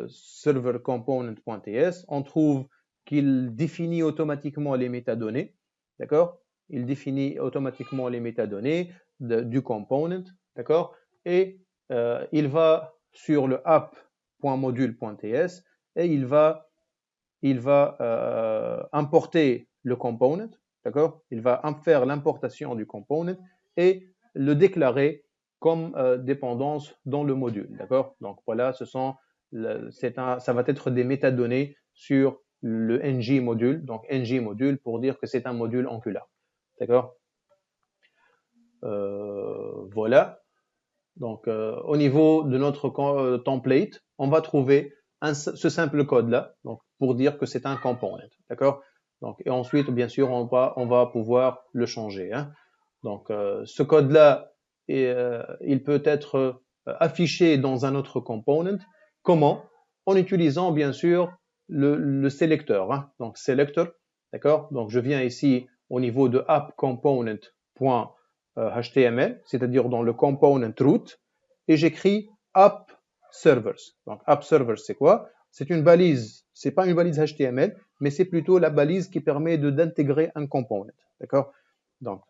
A: server component.ts, on trouve qu'il définit automatiquement les métadonnées, d'accord? Il définit automatiquement les métadonnées du component, d'accord? Et il va sur le app.module.ts et il va importer le component, d'accord? Il va faire l'importation du component et le déclarer comme dépendance dans le module, d'accord? Donc voilà, ça va être des métadonnées sur le ng module, donc ng module pour dire que c'est un module Angular, d'accord? Voilà. Donc au niveau de notre template, on va trouver ce simple code-là, donc pour dire que c'est un component, d'accord? Donc et ensuite, bien sûr, on va pouvoir le changer, hein? Donc ce code-là, il peut être affiché dans un autre component. Comment? En utilisant bien sûr le sélecteur, hein? Donc selector, d'accord? Donc je viens ici au niveau de appComponent.html, c'est-à-dire dans le component root, et j'écris app servers. Donc app servers, c'est quoi? C'est une balise, c'est pas une balise HTML, mais c'est plutôt la balise qui permet d'intégrer un component, d'accord? Donc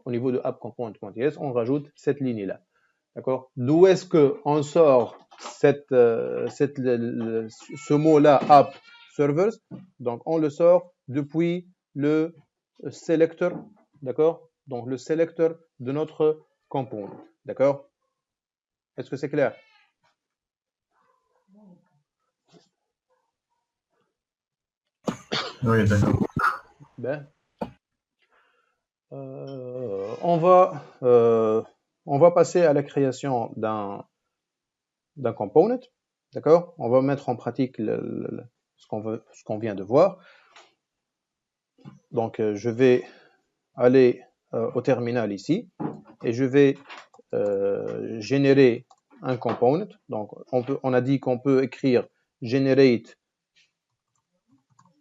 A: au niveau de appComponent.ts, on rajoute cette ligne-là, d'accord? D'où est-ce que on sort ce mot-là app servers? Donc on le sort depuis le selector, d'accord? Donc le selector de notre component, d'accord? Est-ce que c'est clair?
E: Oui, d'accord.
A: Ben, on va passer à la création d'un component, d'accord? On va mettre en pratique ce qu'on vient de voir. Donc, je vais aller au terminal ici et je vais générer un component. Donc, on a dit qu'on peut écrire generate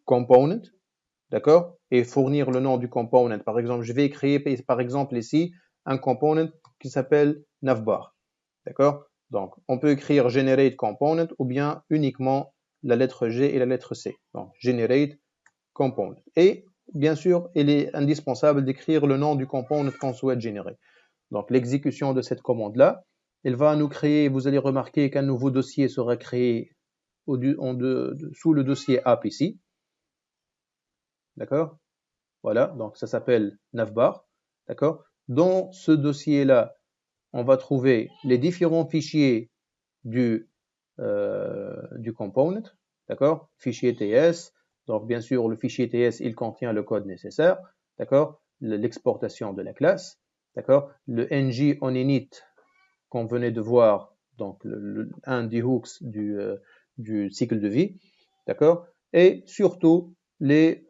A: component, d'accord? Et fournir le nom du component. Par exemple, je vais créer, par exemple, ici, un component qui s'appelle navbar, d'accord? Donc, on peut écrire generate component ou bien uniquement la lettre G et la lettre C. Donc, generate component. Et bien sûr, il est indispensable d'écrire le nom du component qu'on souhaite générer. Donc, l'exécution de cette commande-là, elle va nous créer, vous allez remarquer qu'un nouveau dossier sera créé sous le dossier app ici. D'accord? Voilà, donc ça s'appelle navbar. D'accord? Dans ce dossier-là, on va trouver les différents fichiers du component. D'accord? Fichier TS. Donc, bien sûr, le fichier TS, il contient le code nécessaire. D'accord? L'exportation de la classe. D'accord? Le ng on init qu'on venait de voir, donc un des hooks du cycle de vie. D'accord? Et surtout, les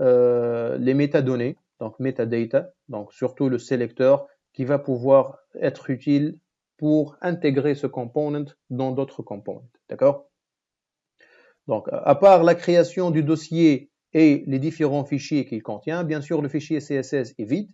A: métadonnées, donc metadata, donc surtout le sélecteur qui va pouvoir être utile pour intégrer ce component dans d'autres components. D'accord? Donc, à part la création du dossier et les différents fichiers qu'il contient, bien sûr, le fichier CSS est vide.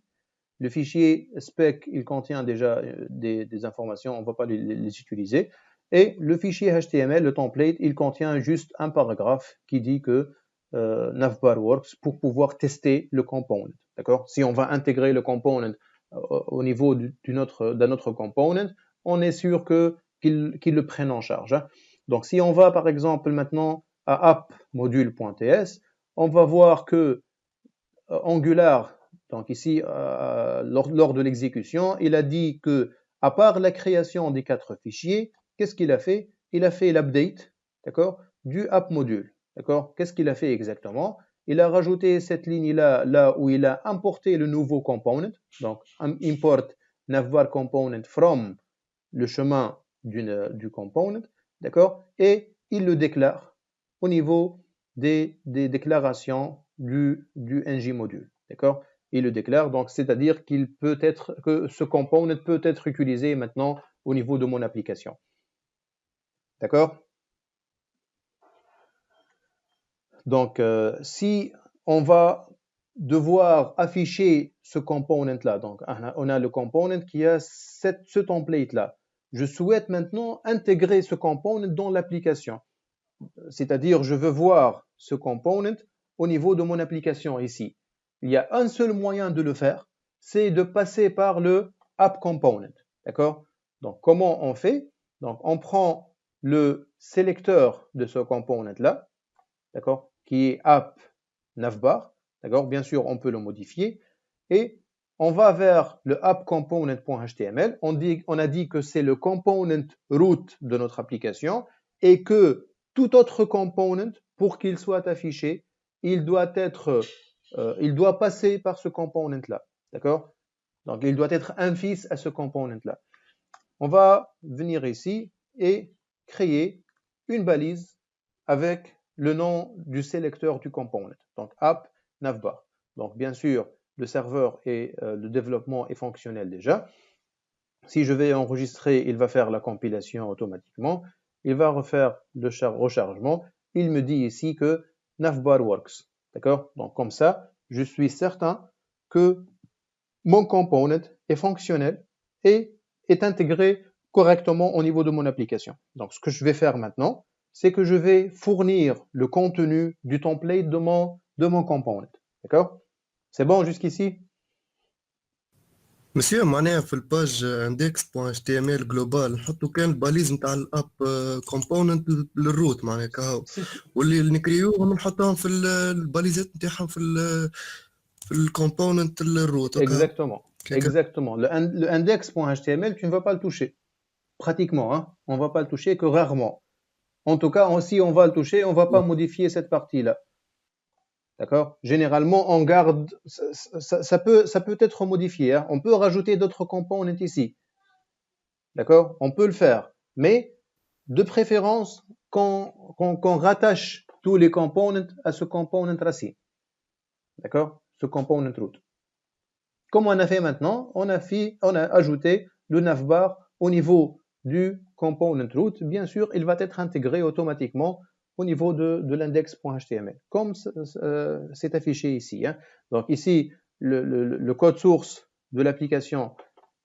A: Le fichier spec, il contient déjà des informations, on ne va pas les utiliser. Et le fichier HTML, le template, il contient juste un paragraphe qui dit que navbar works pour pouvoir tester le component. D'accord? Si on va intégrer le component au niveau d'un autre component, on est sûr qu'il le prenne en charge, hein. Donc, si on va par exemple maintenant à app.module.ts, on va voir que Angular, donc ici, lors de l'exécution, il a dit que à part la création des 4 fichiers, qu'est-ce qu'il a fait? Il a fait l'update, d'accord, du app module. D'accord? Qu'est-ce qu'il a fait exactement? Il a rajouté cette ligne-là, là où il a importé le nouveau component. Donc, import navbar component from le chemin du component. D'accord? Et il le déclare au niveau des déclarations du ng module. D'accord? Il le déclare, donc c'est-à-dire que ce component peut être utilisé maintenant au niveau de mon application. D'accord? Donc, si on va devoir afficher ce component-là, donc on a le component qui a ce template-là. je souhaite maintenant intégrer ce component dans l'application. C'est-à-dire, je veux voir ce component au niveau de mon application ici. Il y a un seul moyen de le faire, c'est de passer par le app component. D'accord? Donc, comment on fait? Donc, on prend le sélecteur de ce component-là, d'accord, qui est app navbar. D'accord? Bien sûr, on peut le modifier. Et on va vers le app component.html. On a dit que c'est le component root de notre application et que tout autre component, pour qu'il soit affiché, il doit passer par ce component-là. D'accord? Donc, il doit être un fils à ce component-là. On va venir ici et créer une balise avec le nom du sélecteur du component. Donc, app navbar. Donc, bien sûr, le serveur et le développement est fonctionnel déjà. Si je vais enregistrer, il va faire la compilation automatiquement. Il va refaire le rechargement. Il me dit ici que navbar works. D'accord? Donc, comme ça, je suis certain que mon component est fonctionnel et est intégré correctement au niveau de mon application. Donc, ce que je vais faire maintenant, c'est que je vais fournir le contenu du template de mon component. D'accord? C'est bon jusqu'ici?
J: مسيو معناها في الباج index.html جلوبال نحطوا كان الباليز نتاع الاب كومبوننت للروت معناها كهو واللي نكريوهم نحطوهم في الباليزات نتاعهم في الكومبوننت الروت.
A: Exactement. Exactement. Le index.html, tu ne vas pas le toucher. Pratiquement, hein? On ne va pas le toucher que rarement. En tout cas, si on va le toucher, on ne va pas modifier cette partie-là. D'accord? Généralement, on garde, ça peut être modifié. Hein? On peut rajouter d'autres components ici. D'accord? On peut le faire. Mais, de préférence, qu'on rattache tous les components à ce component racine. D'accord? Ce component root. Comme on a fait maintenant, on a ajouté le navbar au niveau du component root. Bien sûr, il va être intégré automatiquement au niveau de l'index.html, comme c'est affiché ici. Hein. Donc ici, le code source de l'application,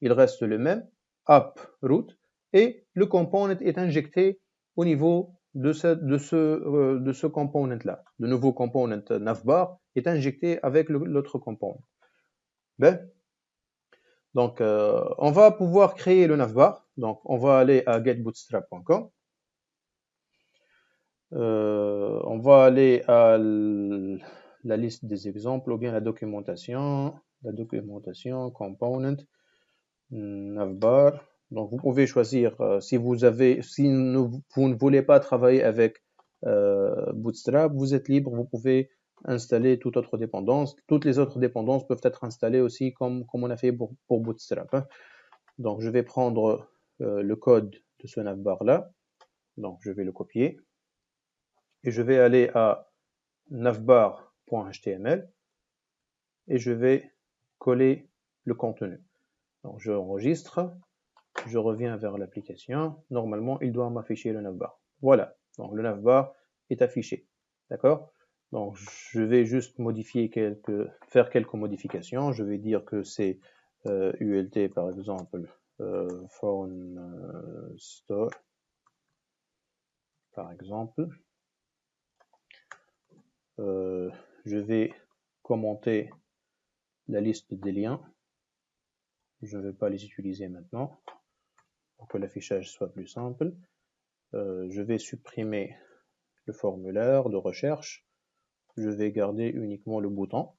A: il reste le même, app root, et le component est injecté au niveau de ce component-là. Le nouveau component navbar est injecté avec l'autre component. Ben. Donc, on va pouvoir créer le navbar. Donc, on va aller à getbootstrap.com. On va aller à la liste des exemples ou bien la documentation, component, navbar. Donc, vous pouvez choisir si vous ne voulez pas travailler avec Bootstrap, vous êtes libre, vous pouvez installer toute autre dépendance. Toutes les autres dépendances peuvent être installées aussi comme on a fait pour Bootstrap. Hein. Donc, je vais prendre le code de ce navbar là. Donc, je vais le copier. Et je vais aller à navbar.html et je vais coller le contenu. Donc, je enregistre, je reviens vers l'application. Normalement, il doit m'afficher le navbar. Voilà. Donc, le navbar est affiché. D'accord? Donc, je vais juste faire quelques modifications. Je vais dire que c'est ULT, par exemple, phone store, par exemple. Je vais commenter la liste des liens. Je ne vais pas les utiliser maintenant pour que l'affichage soit plus simple. Je vais supprimer le formulaire de recherche. Je vais garder uniquement le bouton.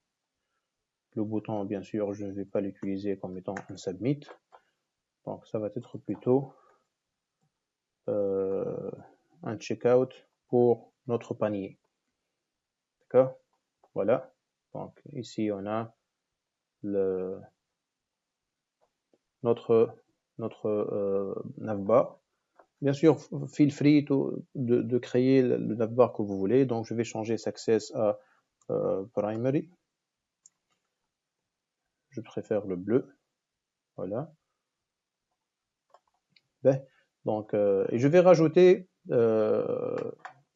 A: Le bouton, bien sûr, je ne vais pas l'utiliser comme étant un submit. Donc, ça va être plutôt un checkout pour notre panier. D'accord? Voilà. Donc, ici, on a notre navbar. Bien sûr, feel free de créer le navbar que vous voulez. Donc, je vais changer success à primary. Je préfère le bleu. Voilà. Donc, et je vais rajouter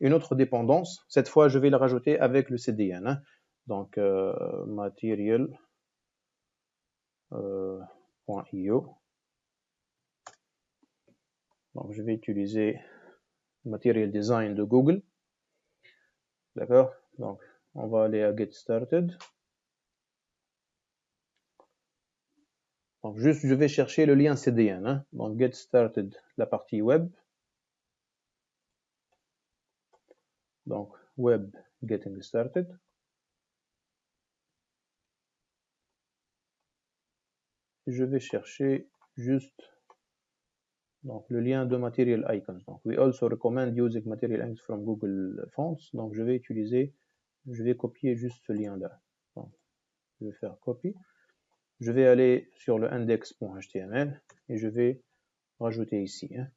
A: une autre dépendance. Cette fois, je vais la rajouter avec le CDN. Hein. Donc, material.io. Donc, je vais utiliser Material Design de Google. D'accord? Donc, on va aller à Get Started. Donc, juste, je vais chercher le lien CDN. Hein? Donc, Get Started, la partie web. Donc, Web Getting Started. Je vais chercher juste donc, le lien de Material Icons. Donc, we also recommend using Material Icons from Google Fonts. Donc, je vais copier juste ce lien-là. Donc, je vais faire copy. Je vais aller sur le index.html et je vais rajouter ici. Hein.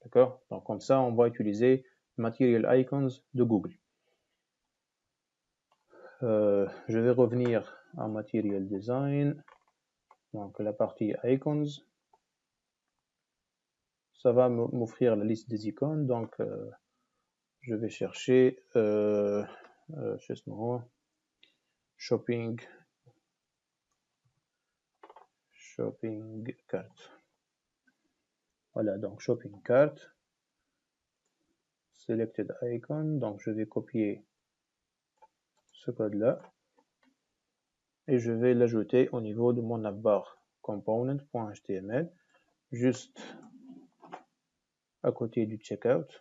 A: D'accord? Donc, comme ça, on va utiliser Material Icons de Google. Je vais revenir à Material Design. Donc, la partie Icons. Ça va m'offrir la liste des icônes. Donc, je vais chercher Shopping Cart. Voilà, donc Shopping Cart. Selected Icon. Donc, je vais copier ce code-là. Et je vais l'ajouter au niveau de mon navbar component.html. Juste à côté du checkout.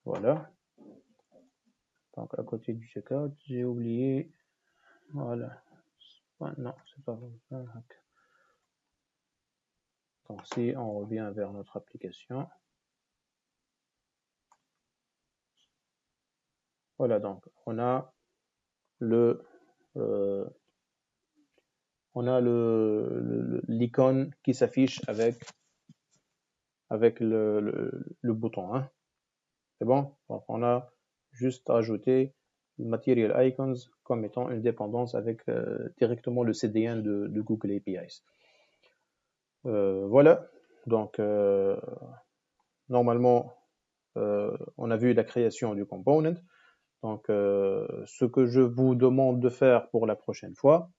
A: Voilà. Donc à côté du checkout, j'ai oublié. Voilà. Non, c'est pas bon. Donc si on revient vers notre application. Voilà, donc on a l'icône qui s'affiche avec le bouton. Hein. C'est bon? Donc on a juste ajouté Material Icons comme étant une dépendance avec directement le CDN de Google APIs. Voilà. Donc normalement on a vu la création du component. Donc ce que je vous demande de faire pour la prochaine fois,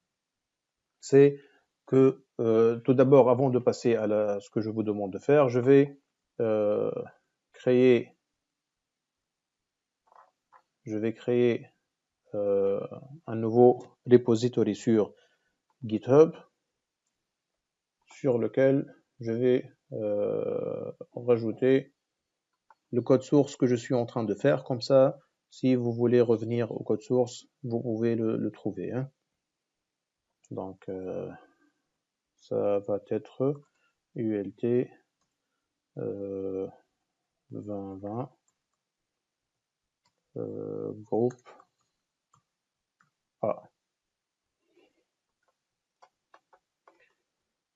A: c'est que tout d'abord, avant de passer à ce que je vous demande de faire, je vais créer un nouveau repository sur GitHub sur lequel je vais rajouter le code source que je suis en train de faire. Comme ça, si vous voulez revenir au code source, vous pouvez le trouver. Hein. Donc, ça va être ULT 2020 groupe A.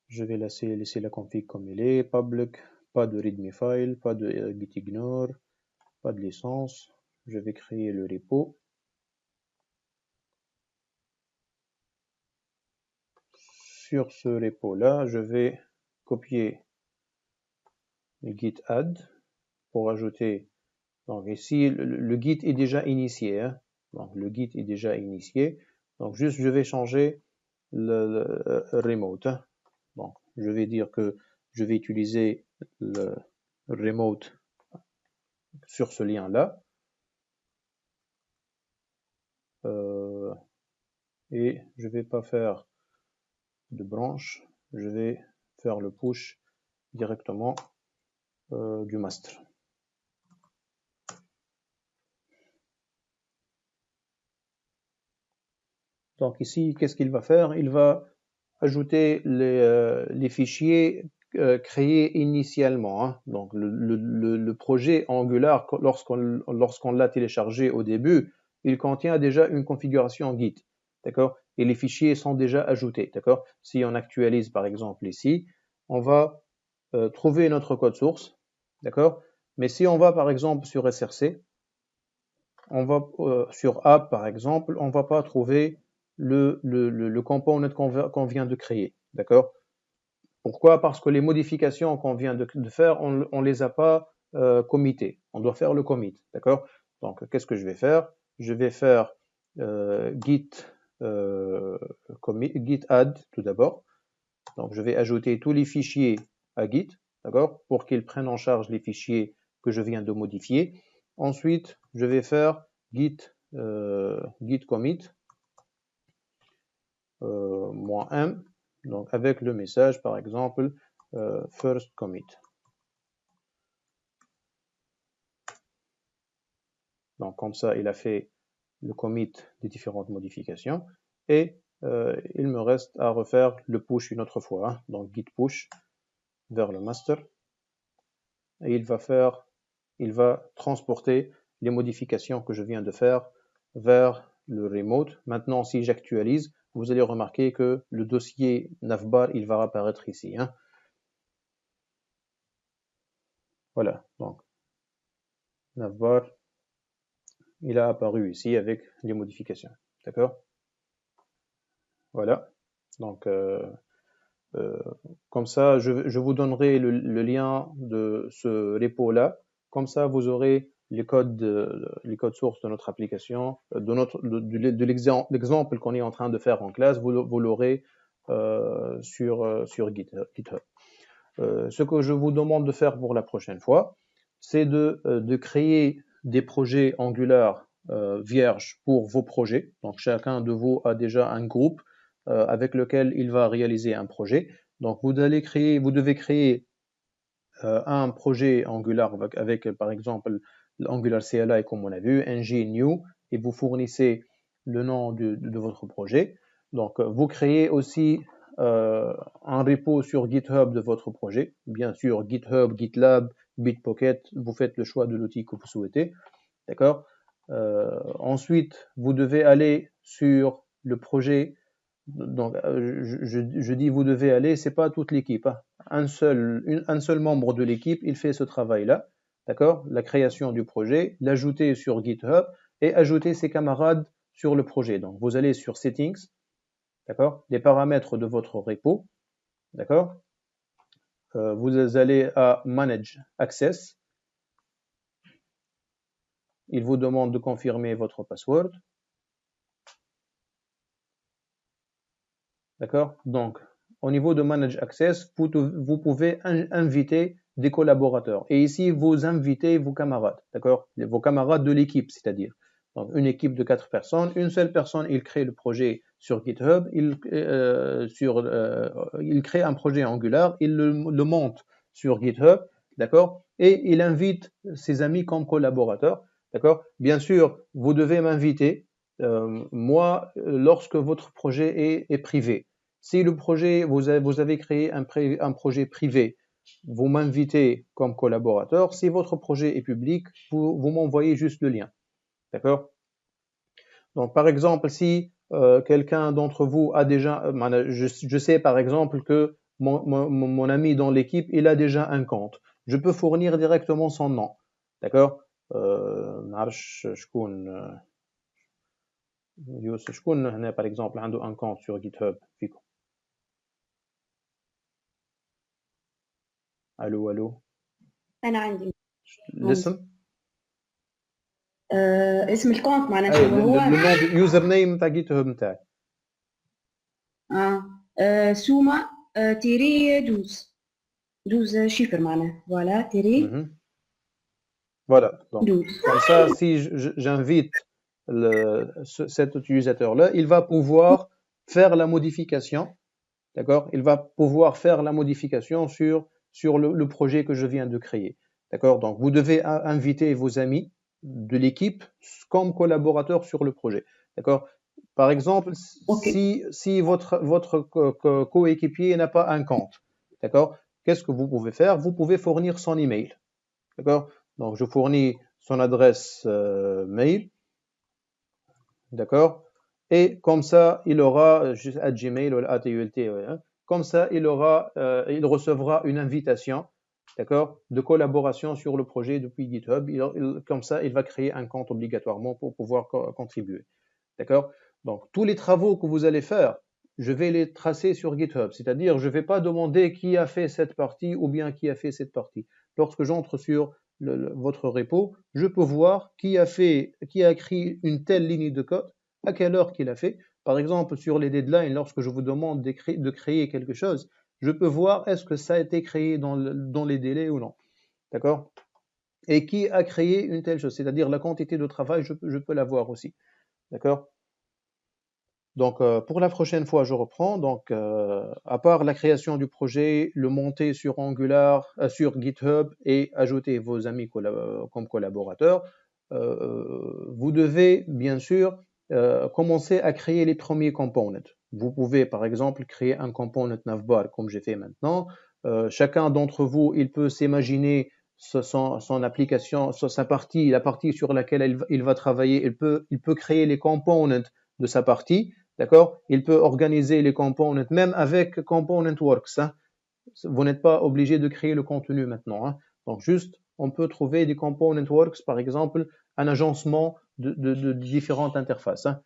A: Je vais laisser la config comme elle est, public, pas de readme file, pas de gitignore, pas de licence. Je vais créer le repo. Sur ce repo-là, je vais copier le git add pour ajouter. Donc ici, le git est déjà initié. Hein. Donc le git est déjà initié. Donc juste, je vais changer le remote. Hein. Donc je vais dire que je vais utiliser le remote sur ce lien-là. Et je vais pas faire de branche. Je vais faire le push directement du master. Donc ici, qu'est-ce qu'il va faire? Il va ajouter les fichiers créés initialement. Hein. Donc le projet Angular, lorsqu'on l'a téléchargé au début, il contient déjà une configuration Git. D'accord? Et les fichiers sont déjà ajoutés. D'accord? Si on actualise par exemple ici, on va trouver notre code source. D'accord? Mais si on va par exemple sur SRC, on va sur app par exemple, on ne va pas trouver le component qu'on vient de créer. D'accord? Pourquoi? Parce que les modifications qu'on vient de faire, on les a pas committées. On doit faire le commit. D'accord? Donc, qu'est-ce que je vais faire? Je vais faire git git add tout d'abord. Donc je vais ajouter tous les fichiers à Git, d'accord, pour qu'ils prennent en charge les fichiers que je viens de modifier. Ensuite, je vais faire git commit -m, donc avec le message par exemple first commit. Donc comme ça, il a fait le commit des différentes modifications et il me reste à refaire le push une autre fois, hein. Donc git push vers le master et il va transporter les modifications que je viens de faire vers le remote. Maintenant, si j'actualise, vous allez remarquer que le dossier navbar, il va apparaître ici, hein. Voilà, donc navbar, il a apparu ici avec les modifications, d'accord? Voilà, donc comme ça, je vous donnerai le lien de ce repo-là. Comme ça, vous aurez les codes sources de notre application, de l'exemple qu'on est en train de faire en classe, vous l'aurez sur GitHub. Ce que je vous demande de faire pour la prochaine fois, c'est de créer des projets Angular vierges pour vos projets. Donc, chacun de vous a déjà un groupe avec lequel il va réaliser un projet. Donc, vous devez créer un projet Angular avec par exemple l'Angular CLI comme on a vu, ng new, et vous fournissez le nom de votre projet. Donc, vous créez aussi un repo sur GitHub de votre projet. Bien sûr, GitHub, GitLab, Bitbucket, vous faites le choix de l'outil que vous souhaitez. D'accord? Ensuite, vous devez aller sur le projet. Donc, je dis vous devez aller, c'est pas toute l'équipe, hein. Un seul membre de l'équipe, il fait ce travail-là, d'accord? La création du projet, l'ajouter sur GitHub et ajouter ses camarades sur le projet. Donc, vous allez sur Settings, d'accord? Les paramètres de votre repo, d'accord? Vous allez à Manage Access. Il vous demande de confirmer votre password. D'accord? Donc, au niveau de Manage Access, vous pouvez inviter des collaborateurs. Et ici, vous invitez vos camarades, d'accord? Vos camarades de l'équipe, c'est-à-dire. Donc, une équipe de 4 personnes. Une seule personne, il crée le projet sur GitHub. Il crée un projet Angular. Il le monte sur GitHub, d'accord? Et il invite ses amis comme collaborateurs, d'accord? Bien sûr, vous devez m'inviter. Moi, lorsque votre projet est privé, si le projet, vous avez créé un projet privé, vous m'invitez comme collaborateur. Si votre projet est public, vous m'envoyez juste le lien. D'accord? Donc, par exemple, si quelqu'un d'entre vous a déjà, je sais par exemple que mon ami dans l'équipe, il a déjà un compte. Je peux fournir directement son nom. D'accord? يوسف شكون هنا par exemple عنده un compte sur GitHub فيكم؟ الو
I: انا عندي
A: الاسم؟
I: اسم الكونت معناها شنو هو؟
A: اليوزر نيم نتاع GitHub نتاعي.
I: سوما تيري 12 شيفر معناها فوالا تيري.
A: Voilà, donc comme ça, si j'invite cet utilisateur-là, il va pouvoir faire la modification, d'accord? Il va pouvoir faire la modification sur le projet que je viens de créer, d'accord? Donc, vous devez inviter vos amis de l'équipe comme collaborateurs sur le projet, d'accord? Par exemple, si votre coéquipier n'a pas un compte, d'accord? Qu'est-ce que vous pouvez faire? Vous pouvez fournir son email, d'accord? Donc, je fournis son adresse mail, d'accord? Et comme ça, il aura, juste à Gmail ou à TULT, hein, comme ça, il recevra une invitation, d'accord, de collaboration sur le projet depuis GitHub. Comme ça, il va créer un compte obligatoirement pour pouvoir contribuer, d'accord? Donc, tous les travaux que vous allez faire, je vais les tracer sur GitHub, c'est-à-dire, je ne vais pas demander qui a fait cette partie ou bien qui a fait cette partie. Lorsque j'entre sur votre repo, je peux voir qui a écrit une telle ligne de code, à quelle heure qu'il a fait. Par exemple, sur les deadlines, lorsque je vous demande de créer quelque chose, je peux voir est-ce que ça a été créé dans les délais ou non. D'accord? Et qui a créé une telle chose, c'est-à-dire la quantité de travail, je peux la voir aussi. D'accord? Donc, pour la prochaine fois, je reprends. Donc, à part la création du projet, le monter sur Angular, sur GitHub et ajouter vos amis comme collaborateurs, vous devez bien sûr commencer à créer les premiers components. Vous pouvez par exemple créer un component navbar comme j'ai fait maintenant. Chacun d'entre vous, il peut s'imaginer son application, sa partie, la partie sur laquelle il va travailler. Il peut créer les components de sa partie. D'accord? Il peut organiser les components, même avec ComponentWorks. Hein. Vous n'êtes pas obligé de créer le contenu maintenant. Hein. Donc, juste, on peut trouver des ComponentWorks, par exemple, un agencement de différentes interfaces. Hein.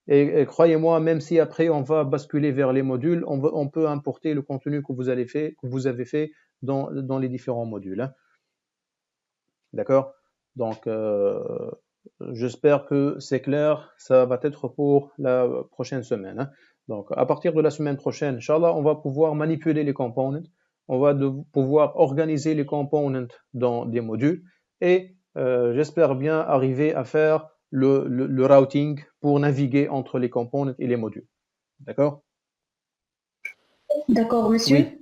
A: Et croyez-moi, même si après on va basculer vers les modules, on peut importer le contenu que vous avez fait dans les différents modules. Hein. D'accord? Donc, j'espère que c'est clair, ça va être pour la prochaine semaine. Hein. Donc, à partir de la semaine prochaine, Inch'Allah, on va pouvoir manipuler les components, on va pouvoir organiser les components dans des modules et j'espère bien arriver à faire le routing pour naviguer entre les components et les modules. D'accord?
I: D'accord, monsieur.
A: Oui.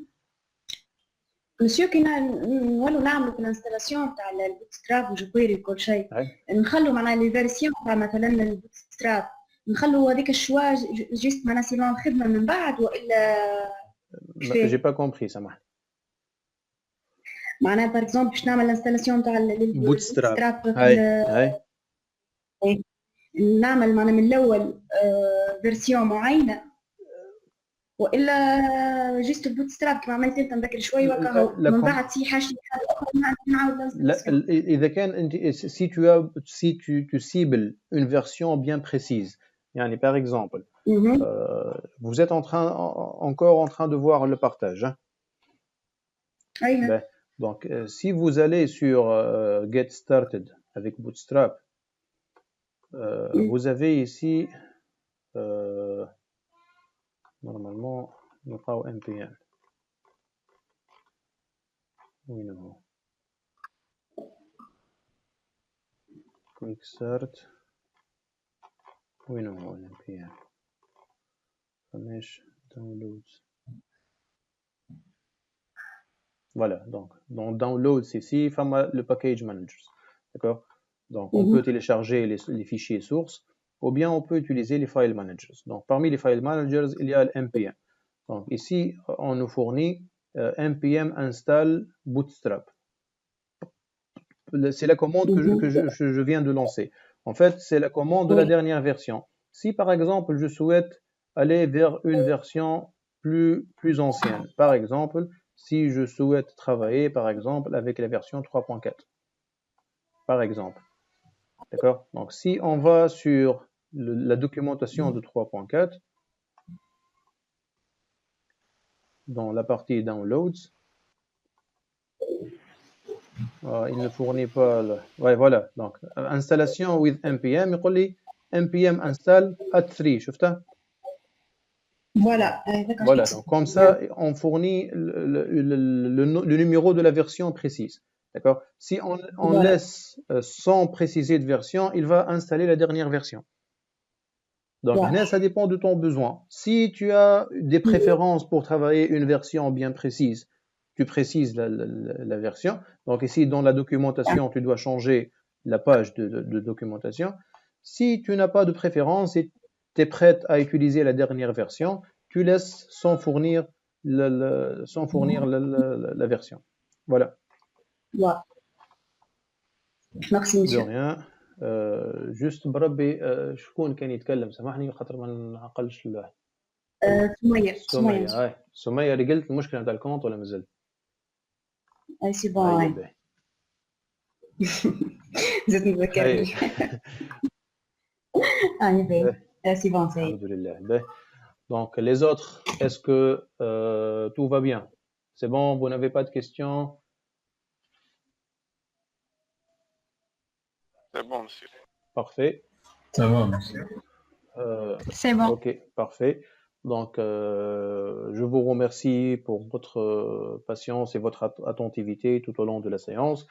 I: مسيو كي نولوا نعملوا في الانستالاسيون تاع البوتستراب وجوكويري وكل شيء نخلوا معناها لي فيرسيون تاع مثلا البوتستراب نخلوا هذيك الشوا جيست معناها سيلون الخدمه من بعد والا
A: j'ai pas compris سامحني
I: معناها باغ اكزومبل باش نعمل الانستالاسيون تاع البوتستراب نعمل معناها من الاول فيرسيون معينه والا جيست البوتستراب كما عملت انت نذكر شوي وكا من بعد في حاجه اخرى نعاود
A: لا اذا كان انت si tu cibles une version bien précise يعني par exemple vous êtes encore en train de voir le partage hein? Ben, donc si vous allez sur Get Started avec Bootstrap vous avez ici normalement نلقاو npm وين هو quick start وين هو npm فماش downloads voilà donc dans downloads ici le package managers d'accord donc on peut télécharger les fichiers sources ou bien on peut utiliser les file managers. Donc parmi les file managers, il y a le npm. Donc ici, on nous fournit npm install bootstrap. C'est la commande que je viens de lancer. En fait, c'est la commande de la dernière version. Si par exemple, je souhaite aller vers une version plus ancienne, par exemple, si je souhaite travailler par exemple avec la version 3.4, par exemple. D'accord? Donc, si on va sur la documentation de 3.4, dans la partie Downloads, il ne fournit pas... Ouais, voilà. Donc, installation with npm, il dit npm install at 3, شفتها?
I: Voilà.
A: Voilà. Donc, comme ça, on fournit le numéro de la version précise. D'accord? Si on laisse sans préciser de version, il va installer la dernière version. Donc, ça dépend de ton besoin. Si tu as des préférences pour travailler une version bien précise, tu précises la version. Donc, ici, dans la documentation, tu dois changer la page de documentation. Si tu n'as pas de préférence et tu es prête à utiliser la dernière version, tu laisses sans fournir la version. Voilà.
I: Ouais. Merci, monsieur.
A: De rien. جوست بربي شكون كان يتكلم سامحني خاطر ما نعقلش الواحد.
I: سمية.
A: سمية اللي قلت المشكله نتاع الكونت ولا مازال؟
I: اي سي بون. زدت نذكرني. سي بون سي.
A: الحمد لله. Donc les autres, est-ce que tout va bien? C'est bon, vous n'avez pas de questions?
D: C'est bon, monsieur.
A: Parfait.
E: Ça va, monsieur.
C: C'est bon.
A: Ok, parfait. Donc, je vous remercie pour votre patience et votre attentivité tout au long de la séance.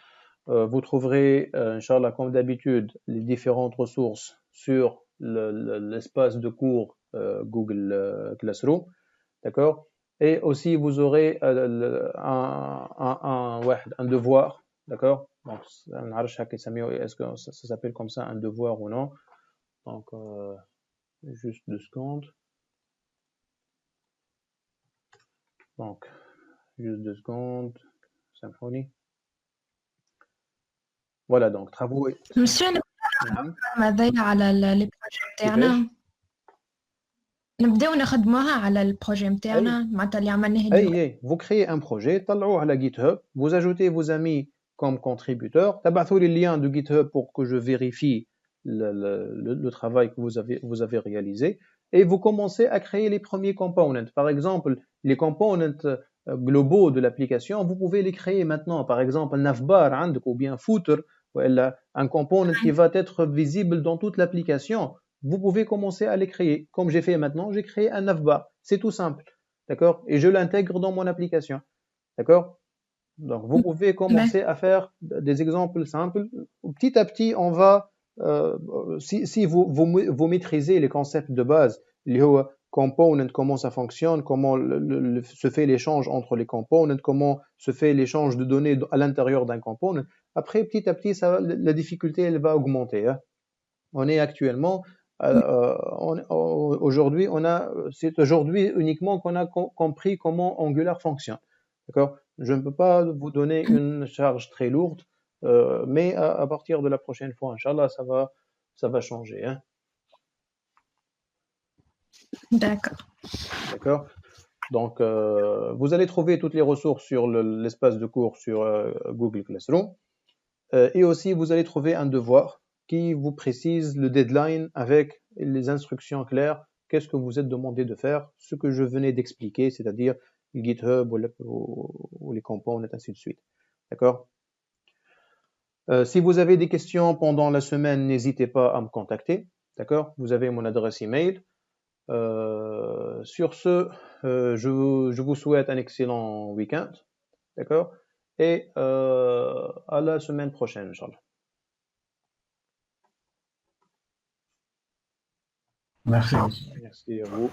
A: Vous trouverez, Inch'Allah, comme d'habitude, les différentes ressources sur l'espace de cours Google Classroom. D'accord? Et aussi, vous aurez un devoir. D'accord? Donc, est-ce que ça s'appelle comme ça, un devoir ou non? Donc, juste 2 secondes. Donc, juste 2 secondes. Symphonie. Voilà, donc, travaux.
C: Monsieur,
A: نعم.
C: ماذا على لي بروجي نتاعنا نبداو نخدموها على البروجي نتاعنا معناتها اللي عملناه اليوم.
A: Hey, vous créez un projet, طلعوه على GitHub, vous ajoutez vos amis comme contributeurs, تبعثوا لي le lien de GitHub pour que je vérifie le travail que vous avez réalisé, et vous commencez à créer les premiers components. Par exemple, les components globaux de l'application, vous pouvez les créer maintenant. Par exemple, navbar عندك, ou bien footer, ou un component qui va être visible dans toute l'application. Vous pouvez commencer à les créer. Comme j'ai fait maintenant, j'ai créé un navbar. C'est tout simple. D'accord? Et je l'intègre dans mon application. D'accord? Donc, vous pouvez commencer à faire des exemples simples. Petit à petit, on va, si vous maîtrisez les concepts de base, les components, comment ça fonctionne, comment se fait l'échange entre les components, comment se fait l'échange de données à l'intérieur d'un component. Après, petit à petit, la difficulté, elle va augmenter. Hein. On est actuellement, aujourd'hui, c'est aujourd'hui uniquement qu'on a compris comment Angular fonctionne. D'accord? Je ne peux pas vous donner une charge très lourde, mais à partir de la prochaine fois, Inch'Allah, ça va changer. Hein.
C: D'accord.
A: D'accord? Donc, vous allez trouver toutes les ressources sur l'espace de cours sur Google Classroom. Et aussi, vous allez trouver un devoir qui vous précise le deadline avec les instructions claires. Qu'est-ce que vous êtes demandé de faire? Ce que je venais d'expliquer, c'est-à-dire le GitHub ou les components, ainsi de suite. D'accord? Si vous avez des questions pendant la semaine, n'hésitez pas à me contacter. D'accord? Vous avez mon adresse email. Sur ce, je vous souhaite un excellent week-end. D'accord? Et à la semaine prochaine, Inch'Allah.
E: Merci.
A: Merci à vous.